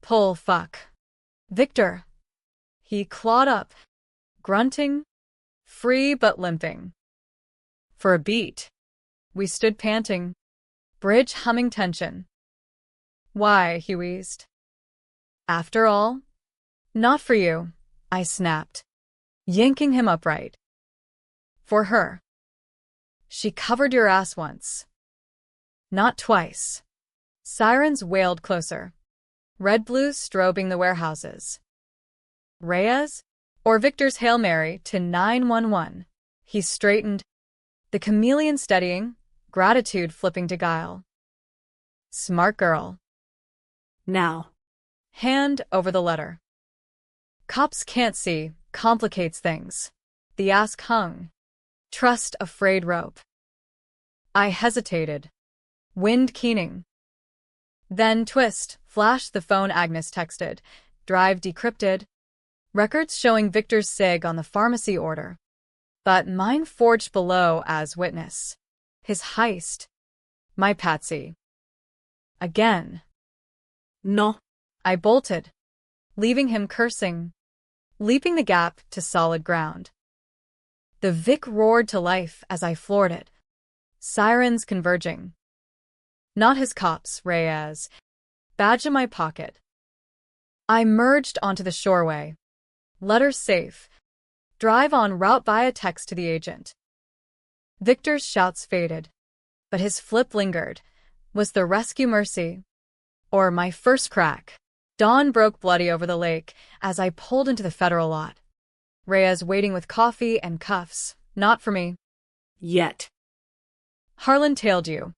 Pull fuck. Victor. He clawed up, grunting, free but limping. For a beat, we stood panting, bridge humming tension. Why, he wheezed. After all? Not for you, I snapped, yanking him upright. For her. She covered your ass once. Not twice. Sirens wailed closer. Red-blue strobing the warehouses. Reyes? Or Victor's Hail Mary to 911. He straightened, The chameleon steadying, gratitude flipping to guile. Smart girl. Now. Hand over the letter. Cops can't see, complicates things. The ask hung. Trust a frayed rope. I hesitated. Wind keening. Then twist, flash the phone Agnes texted. Drive decrypted. Records showing Victor's sig on the pharmacy order. But mine forged below as witness. His heist. My patsy. Again. No. I bolted, leaving him cursing, leaping the gap to solid ground. The Vic roared to life as I floored it. Sirens converging. Not his cops, Reyes. Badge in my pocket. I merged onto the shoreway. Letters safe. Drive on route via text to the agent. Victor's shouts faded, but his flip lingered. Was the rescue mercy? Or my first crack? Dawn broke bloody over the lake as I pulled into the federal lot. Reyes waiting with coffee and cuffs. Not for me. Yet. Harlan tailed you.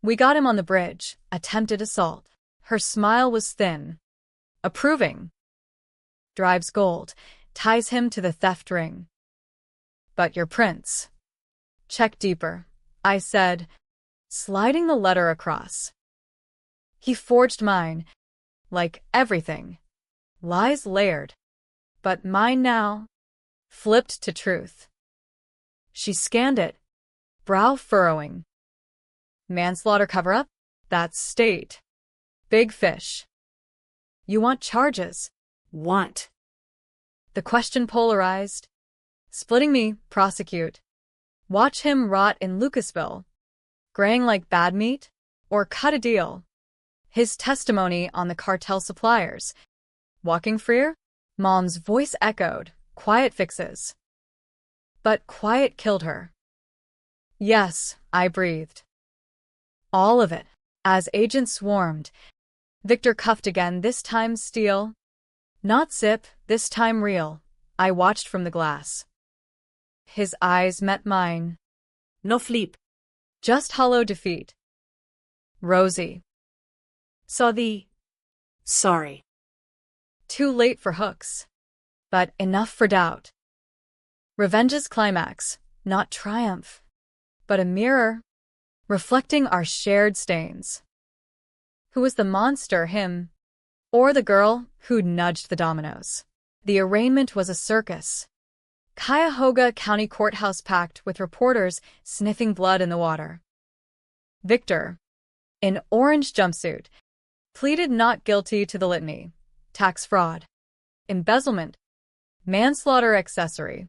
We got him on the bridge. Attempted assault. Her smile was thin. Approving. Drives gold. Ties him to the theft ring. But your prince. Check deeper, I said, sliding the letter across. He forged mine. Like everything. Lies layered. But mine now. Flipped to truth. She scanned it. Brow furrowing. Manslaughter cover-up? That's state. Big fish. You want charges? Want. The question polarized. Splitting me, prosecute. Watch him rot in Lucasville. Graying like bad meat? Or cut a deal. His testimony on the cartel suppliers. Walking freer? Mom's voice echoed. Quiet fixes. But quiet killed her. Yes, I breathed. All of it. As agents swarmed. Victor cuffed again, this time steel. Not zip, this time real. I watched from the glass. His eyes met mine. No flip. Just hollow defeat. Rosie. Saw thee. Sorry. Too late for hooks. But enough for doubt. Revenge's climax, not triumph. But a mirror. Reflecting our shared stains. Who was the monster, him? Or the girl who nudged the dominoes? The arraignment was a circus. Cuyahoga County Courthouse packed with reporters sniffing blood in the water. Victor, in orange jumpsuit, pleaded not guilty to the litany. Tax fraud. Embezzlement. Manslaughter accessory.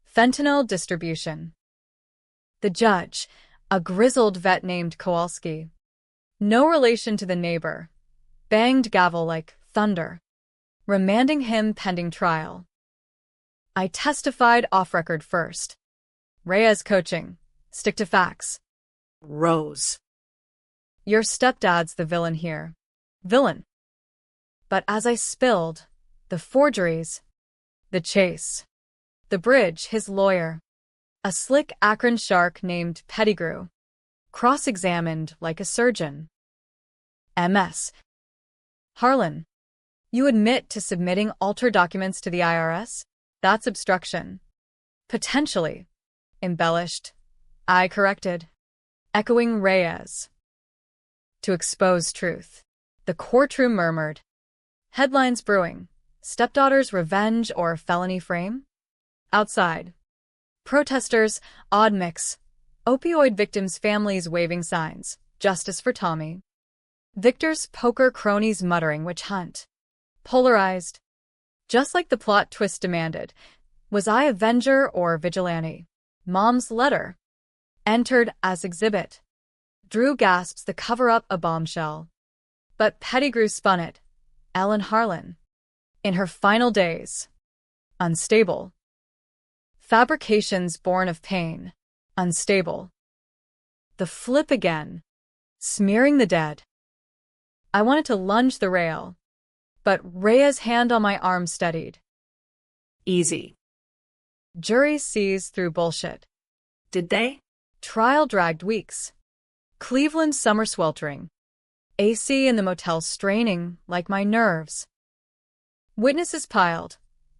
Fentanyl distribution. The judge, a grizzled vet named Kowalski, no relation to the neighbor, banged gavel like thunder, remanding him pending trial. I testified off-record first. Reyes coaching. Stick to facts. Rose. Your stepdad's the villain here. Villain. But as I spilled, the forgeries, the chase, the bridge, his lawyer, a slick Akron shark named Pettigrew, cross-examined like a surgeon. MS. Harlan, you admit to submitting altered documents to the IRS? That's obstruction. Potentially. Embellished. I corrected. Echoing Reyes. To expose truth. The courtroom murmured. Headlines brewing. Stepdaughter's revenge or felony frame? Outside. Protesters, odd mix. Opioid victims' families waving signs. Justice for Tommy. Victor's poker cronies muttering witch hunt. Polarized. Just like the plot twist demanded. Was I avenger or vigilante? Mom's letter. Entered as exhibit. Drew gasps the cover-up a bombshell. But Pettigrew spun it. Ellen Harlan. In her final days. Unstable. Fabrications born of pain. Unstable. The flip again. Smearing the dead. I wanted to lunge the rail. But Rhea's hand on my arm steadied. Easy. Jury sees through bullshit. Did they? Trial dragged weeks. Cleveland summer sweltering. AC in the motel straining like my nerves. Witnesses piled.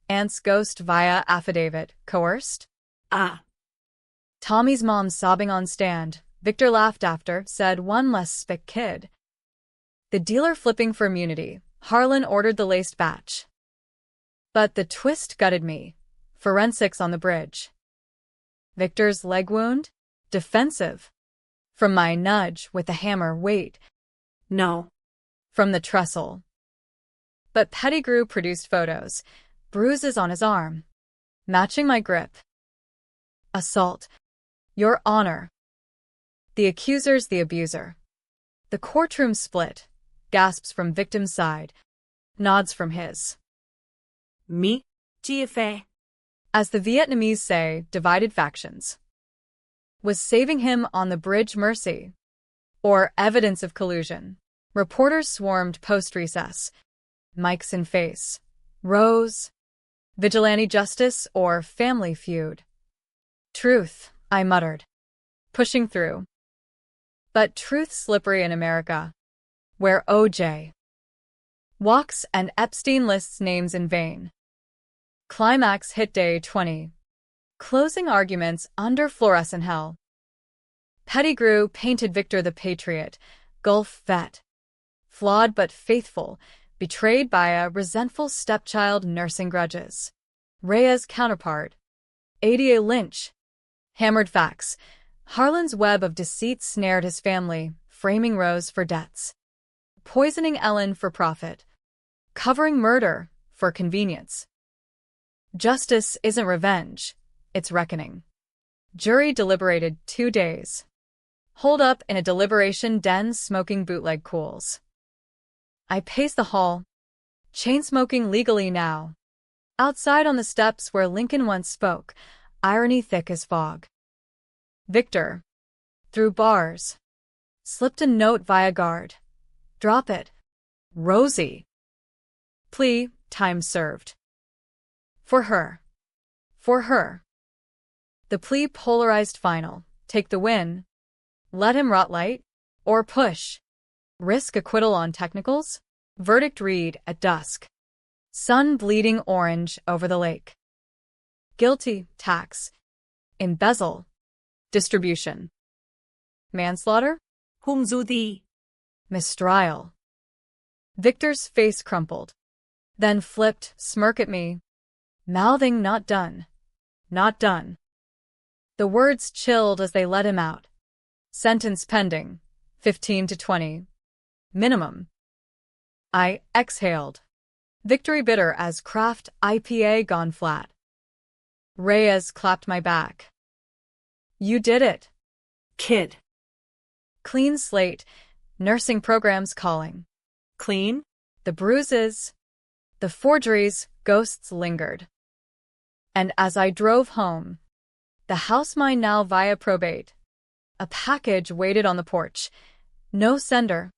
Aunt's ghost via affidavit coerced. Ah. Tommy's mom sobbing on stand. Victor laughed after, said one less spick kid. The dealer flipping for immunity. Harlan ordered the laced batch. But the twist gutted me. Forensics on the bridge. Victor's leg wound? Defensive. From my nudge with the hammer, wait. No. From the trestle. But Pettigrew produced photos. Bruises on his arm. Matching my grip. Assault. Your Honor. The accuser's the abuser. The courtroom split. Gasps from victim's side. Nods from his. Me? GFA. As the Vietnamese say, divided factions. Was saving him on the bridge mercy? Or evidence of collusion? Reporters swarmed post-recess. Mics in face. Rose. Vigilante justice or family feud? Truth, I muttered. Pushing through. But truth's slippery in America, where O.J. walks and Epstein lists names in vain. Climax hit day 20. Closing arguments under fluorescent hell. Pettigrew painted Victor the Patriot, Gulf vet. Flawed but faithful, betrayed by a resentful stepchild nursing grudges. Rhea's counterpart. Ada Lynch. Hammered facts. Harlan's web of deceit snared his family, framing Rose for debts. Poisoning Ellen for profit. Covering murder for convenience. Justice isn't revenge, it's reckoning. Jury deliberated 2 days. Holed up in a deliberation den smoking bootleg cools. I paced the hall. Chain-smoking legally now. Outside on the steps where Lincoln once spoke, irony thick as fog. Victor. Through bars. Slipped a note via guard. Drop it. Rosie. Plea, time served. For her. For her. The plea polarized final. Take the win. Let him rot light. Or push. Risk acquittal on technicals. Verdict read at dusk. Sun bleeding orange over the lake. Guilty, tax. Embezzle. Distribution. Manslaughter? Humzudi. Mistrial. Victor's face crumpled. Then flipped, smirk at me. Mouthing not done. Not done. The words chilled as they let him out. Sentence pending. 15 to 20. Minimum. I exhaled. Victory bitter as craft IPA gone flat. Reyes clapped my back. You did it. Kid. Clean slate. Nursing programs calling. Clean? The bruises. The forgeries, ghosts lingered. And as I drove home, the house mine now via probate. A package waited on the porch. No sender.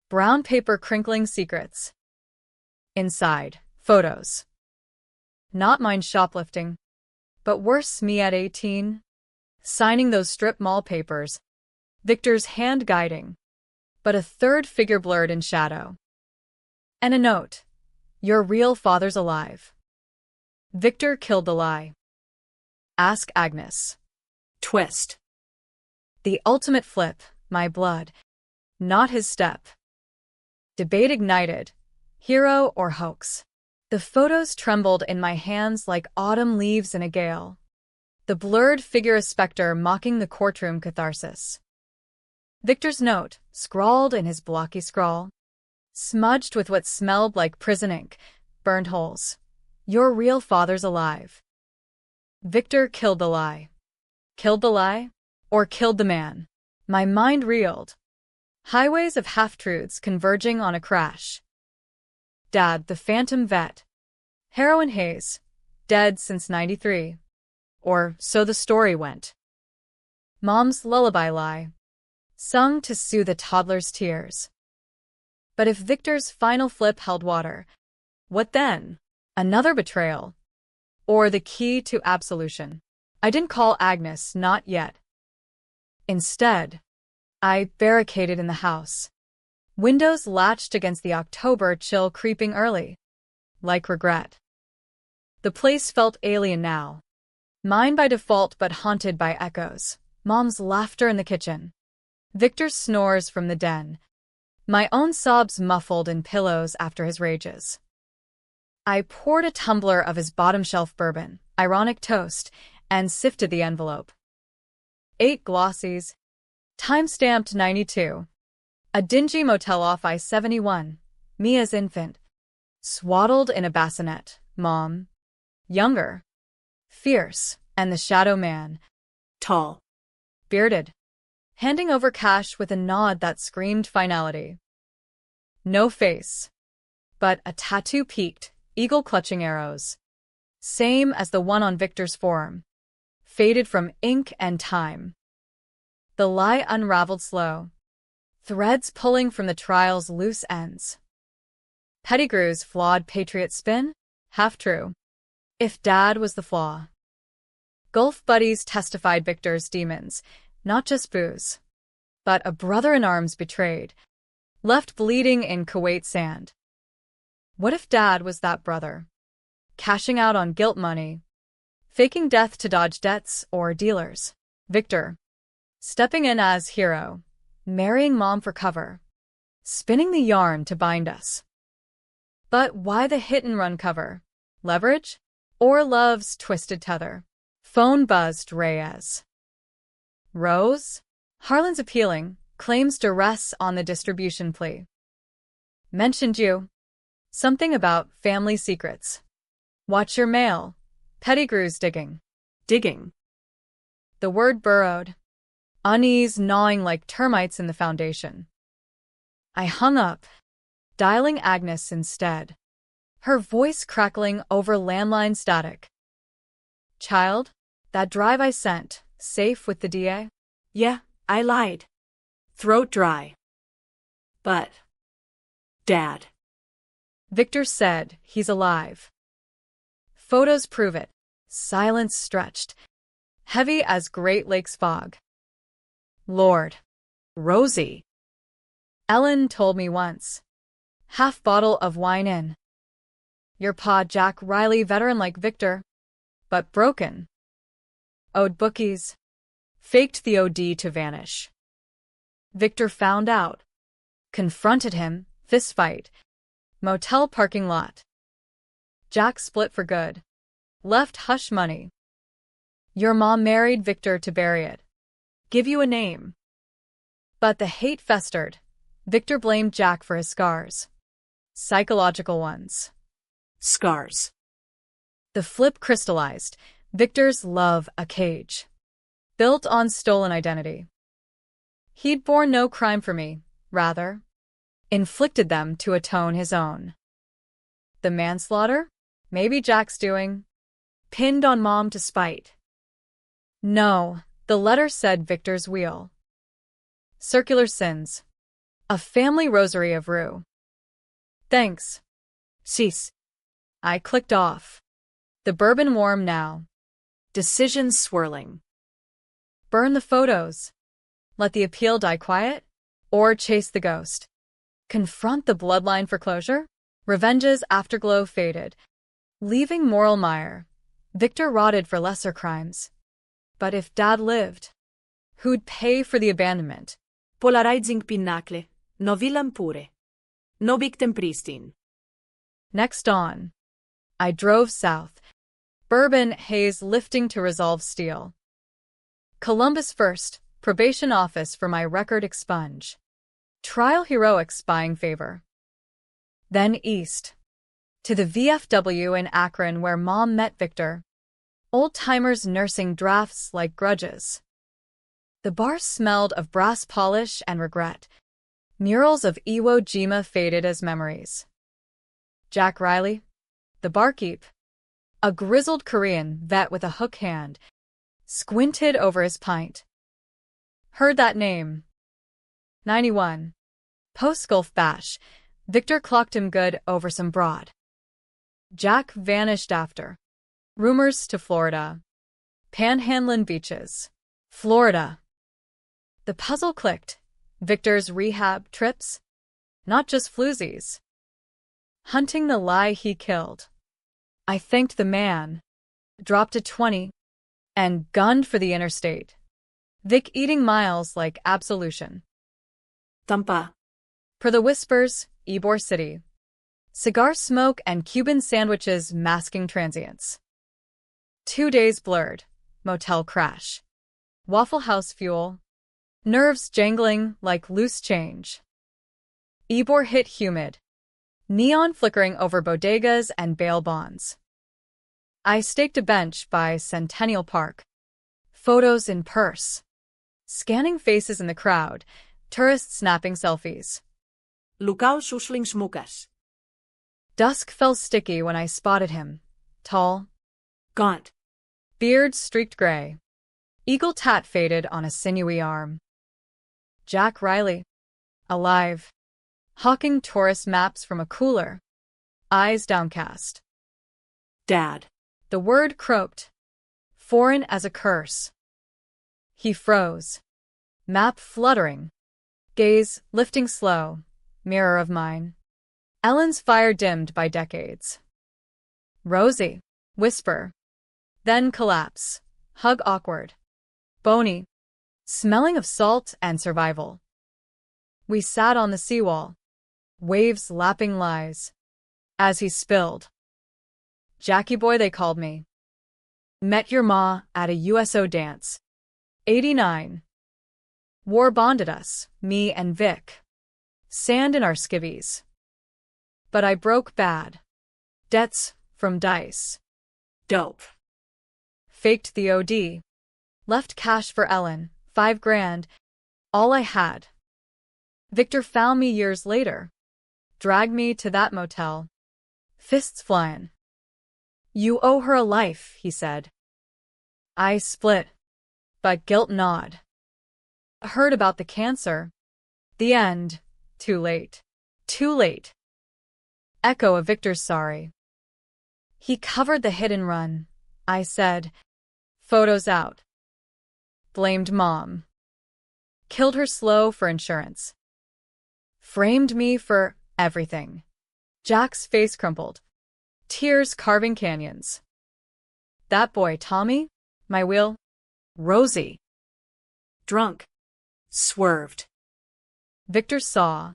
Brown paper crinkling secrets. Inside, photos. Not mine shoplifting. But worse me at 18. Signing those strip mall papers. Victor's hand guiding. But a third figure blurred in shadow. And a note. Your real father's alive. Victor killed the lie. Ask Agnes. Twist. The ultimate flip, my blood. Not his step. Debate ignited. Hero or hoax? The photos trembled in my hands like autumn leaves in a gale. The blurred figure a specter mocking the courtroom catharsis. Victor's note, scrawled in his blocky scrawl. Smudged with what smelled like prison ink, burned holes. Your real father's alive. Victor killed the lie. Killed the lie? Or killed the man? My mind reeled. Highways of half-truths converging on a crash. Dad, the phantom vet. Heroin haze. Dead since 93. Or so the story went. Mom's lullaby lie. Sung to soothe a toddler's tears. But if Victor's final flip held water, what then? Another betrayal? Or the key to absolution? I didn't call Agnes, not yet. Instead, I barricaded in the house. Windows latched against the October chill creeping early, like regret. The place felt alien now. Mine by default but haunted by echoes. Mom's laughter in the kitchen. Victor's snores from the den. My own sobs muffled in pillows after his rages. I poured a tumbler of his bottom-shelf bourbon, ironic toast, and sifted the envelope. 8 glossies. Time-stamped 92. A dingy motel off I-71. Mia's infant. Swaddled in a bassinet. Mom. Younger. Fierce. And the shadow man. Tall. Bearded. Handing over cash with a nod that screamed finality. No face. But a tattoo peaked, eagle clutching arrows. Same as the one on Victor's forearm. Faded from ink and time. The lie unraveled slow. Threads pulling from the trial's loose ends. Pettigrew's flawed patriot spin? Half true. If Dad was the flaw. Gulf buddies testified Victor's demons, not just booze. But a brother-in-arms betrayed. Left bleeding in Kuwait sand. What if Dad was that brother? Cashing out on guilt money. Faking death to dodge debts or dealers. Victor. Stepping in as hero. Marrying Mom for cover. Spinning the yarn to bind us. But why the hit-and-run cover? Leverage? Or love's twisted tether? Phone buzzed Reyes. Rose? Harlan's appealing, claims duress on the distribution plea. Mentioned you. Something about family secrets. Watch your mail. Pettigrew's digging. Digging. The word burrowed. Unease gnawing like termites in the foundation. I hung up, dialing Agnes instead. Her voice crackling over landline static. Child, that drive I sent, safe with the DA? Yeah, I lied. Throat dry. But, Dad. Victor said he's alive. Photos prove it. Silence stretched, heavy as Great Lakes fog. Lord. Rosie. Ellen told me once. Half bottle of wine in. Your pa Jack Riley veteran like Victor. But broken. Owed bookies. Faked the OD to vanish. Victor found out. Confronted him, fistfight. Motel parking lot. Jack split for good. Left hush money. Your mom married Victor to bury it. Give you a name. But the hate festered. Victor blamed Jack for his scars. Psychological ones. Scars. The flip crystallized. Victor's love a cage. Built on stolen identity. He'd borne no crime for me, rather. Inflicted them to atone his own. The manslaughter? Maybe Jack's doing. Pinned on Mom to spite. No, the letter said Victor's wheel. Circular sins. A family rosary of rue. Thanks. Cease. I clicked off. The bourbon warm now. Decisions swirling. Burn the photos. Let the appeal die quiet? Or chase the ghost? Confront the bloodline for closure? Revenge's afterglow faded. Leaving moral mire. Victor rotted for lesser crimes. But if Dad lived, who'd pay for the abandonment? Polarizing pinnacle. No villain pure. No victim pristine. Next dawn, I drove south. Bourbon haze lifting to resolve steel. Columbus first, probation office for my record expunge. Trial heroics buying favor. Then east. To the VFW in Akron where Mom met Victor. Old-timers nursing drafts like grudges. The bar smelled of brass polish and regret. Murals of Iwo Jima faded as memories. Jack Riley, the barkeep, a grizzled Korean vet with a hook hand, squinted over his pint. Heard that name. 91. Post-Gulf bash, Victor clocked him good over some broad. Jack vanished after. Rumors to Florida. Panhandling beaches. Florida. The puzzle clicked. Victor's rehab trips? Not just floozies. Hunting the lie he killed. I thanked the man, dropped a 20, and gunned for the interstate. Vic eating miles like absolution. Tampa. Per the whispers, Ybor City. Cigar smoke and Cuban sandwiches masking transients. 2 days blurred. Motel crash. Waffle House fuel. Nerves jangling like loose change. Ybor hit humid. Neon flickering over bodegas and bail bonds. I staked a bench by Centennial Park. Photos in purse. Scanning faces in the crowd. Tourists snapping selfies. Lukao Schuschlingsmukas. Dusk fell sticky when I spotted him. Tall. Gaunt. Beard streaked gray. Eagle tat faded on a sinewy arm. Jack Riley. Alive. Hawking tourist maps from a cooler. Eyes downcast. Dad. The word croaked. Foreign as a curse. He froze. Map fluttering. Gaze lifting slow. Mirror of mine. Ellen's fire dimmed by decades. Rosie. Whisper. Then collapse. Hug awkward. Bony. Smelling of salt and survival. We sat on the seawall. Waves lapping lies. As he spilled. Jackie boy they called me. Met your ma at a USO dance. 89. War bonded us, me and Vic. Sand in our skivvies. But I broke bad. Debts from dice. Dope. Faked the OD. Left cash for Ellen, $5,000. All I had. Victor found me years later. Dragged me to that motel. Fists flying. You owe her a life, he said. I split. But guilt gnawed. Heard about the cancer. The end. Too late. Too late. Echo of Victor's sorry. He covered the hit and run. I said. Photos out. Blamed mom. Killed her slow for insurance. Framed me for everything. Jack's face crumpled. Tears carving canyons. That boy, Tommy? My wheel? Rosie. Drunk. Swerved. Victor saw.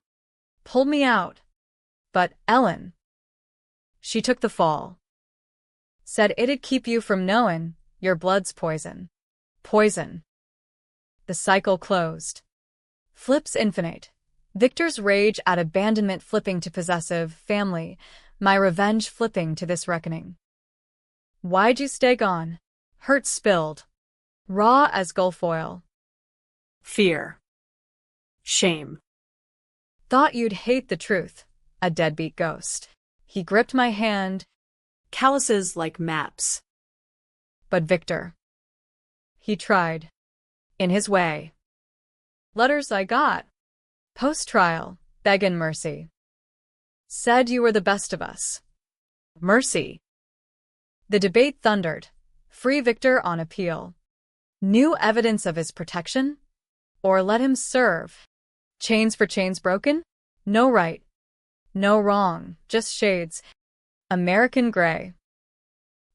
Pulled me out. But Ellen. She took the fall. Said it'd keep you from knowin' your blood's poison. Poison. The cycle closed. Flips infinite. Victor's rage at abandonment flipping to possessive family. My revenge flipping to this reckoning. Why'd you stay gone? Hurt spilled. Raw as Gulf oil. Fear. Shame. Thought you'd hate the truth. A deadbeat ghost. He gripped my hand. Calluses like maps. But Victor. He tried. In his way. Letters I got. Post-trial, beggin' mercy. Said you were the best of us. Mercy. The debate thundered. Free Victor on appeal. New evidence of his protection? Or let him serve. Chains for chains broken? No right. No wrong, just shades. American gray.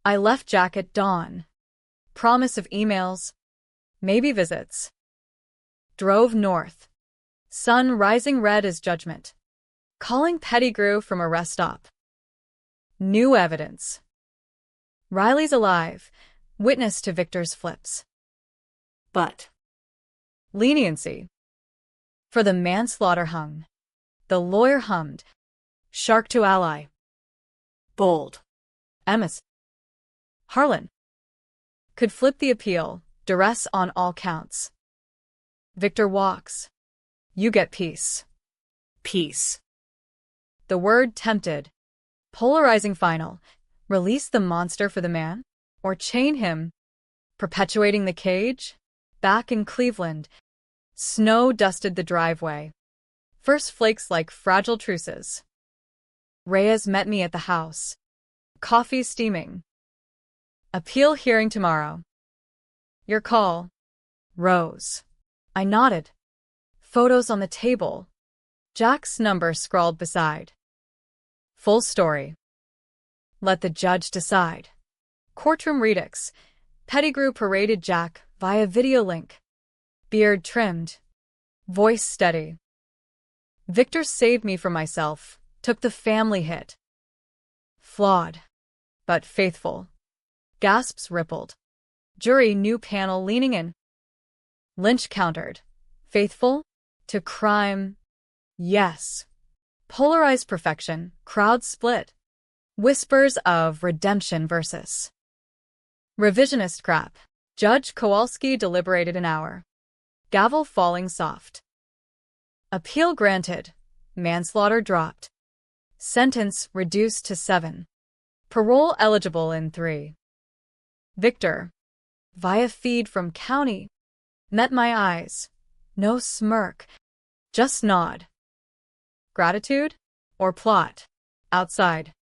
I left Jack at dawn. Promise of emails. Maybe visits. Drove north. Sun rising red as judgment. Calling Pettigrew from a rest stop. New evidence. Riley's alive. Witness to Victor's flips. But. Leniency. For the manslaughter hung. The lawyer hummed. Shark to ally. Bold. Emmis. Harlan. Could flip the appeal. Duress on all counts. Victor walks. You get peace. Peace. The word tempted. Polarizing final. Release the monster for the man? Or chain him? Perpetuating the cage? Back in Cleveland. Snow dusted the driveway. First flakes like fragile truces. Reyes met me at the house. Coffee steaming. Appeal hearing tomorrow. Your call. Rose. I nodded. Photos on the table. Jack's number scrawled beside. Full story. Let the judge decide. Courtroom Redux. Pettigrew paraded Jack via video link. Beard trimmed. Voice steady. Victor saved me from myself, took the family hit. Flawed, but faithful. Gasps rippled. Jury new panel leaning in. Lynch countered. Faithful? To crime? Yes. Polarized perfection, crowd split. Whispers of redemption versus revisionist crap. Judge Kowalski deliberated an hour. Gavel falling soft. Appeal granted. Manslaughter dropped. Sentence reduced to 7. Parole eligible in 3. Victor. Via feed from county. Met my eyes. No smirk. Just nod. Gratitude? Or plot? Outside.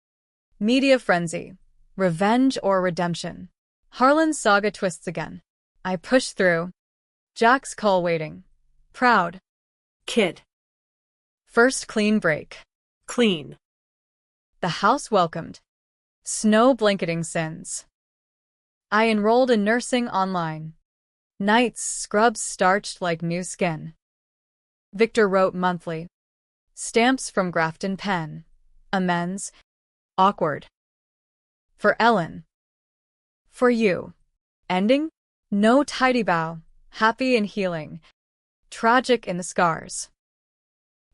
Media frenzy. Revenge or redemption? Harlan's saga twists again. I push through. Jack's call waiting. Proud. Kid. First clean break. Clean. The house welcomed. Snow blanketing sins. I enrolled in nursing online. Nights scrubs starched like new skin. Victor wrote monthly. Stamps from Grafton pen. Amends. Awkward. For Ellen. For you. Ending? No tidy bow. Happy and healing. Tragic in the scars.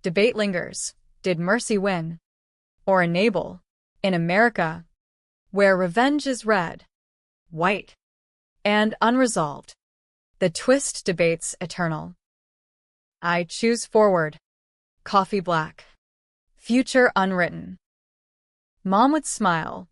Debate lingers. Did mercy win? Or enable? In America, where revenge is red, white, and unresolved, the twist debates eternal. I choose forward. Coffee black. Future unwritten. Mom would smile,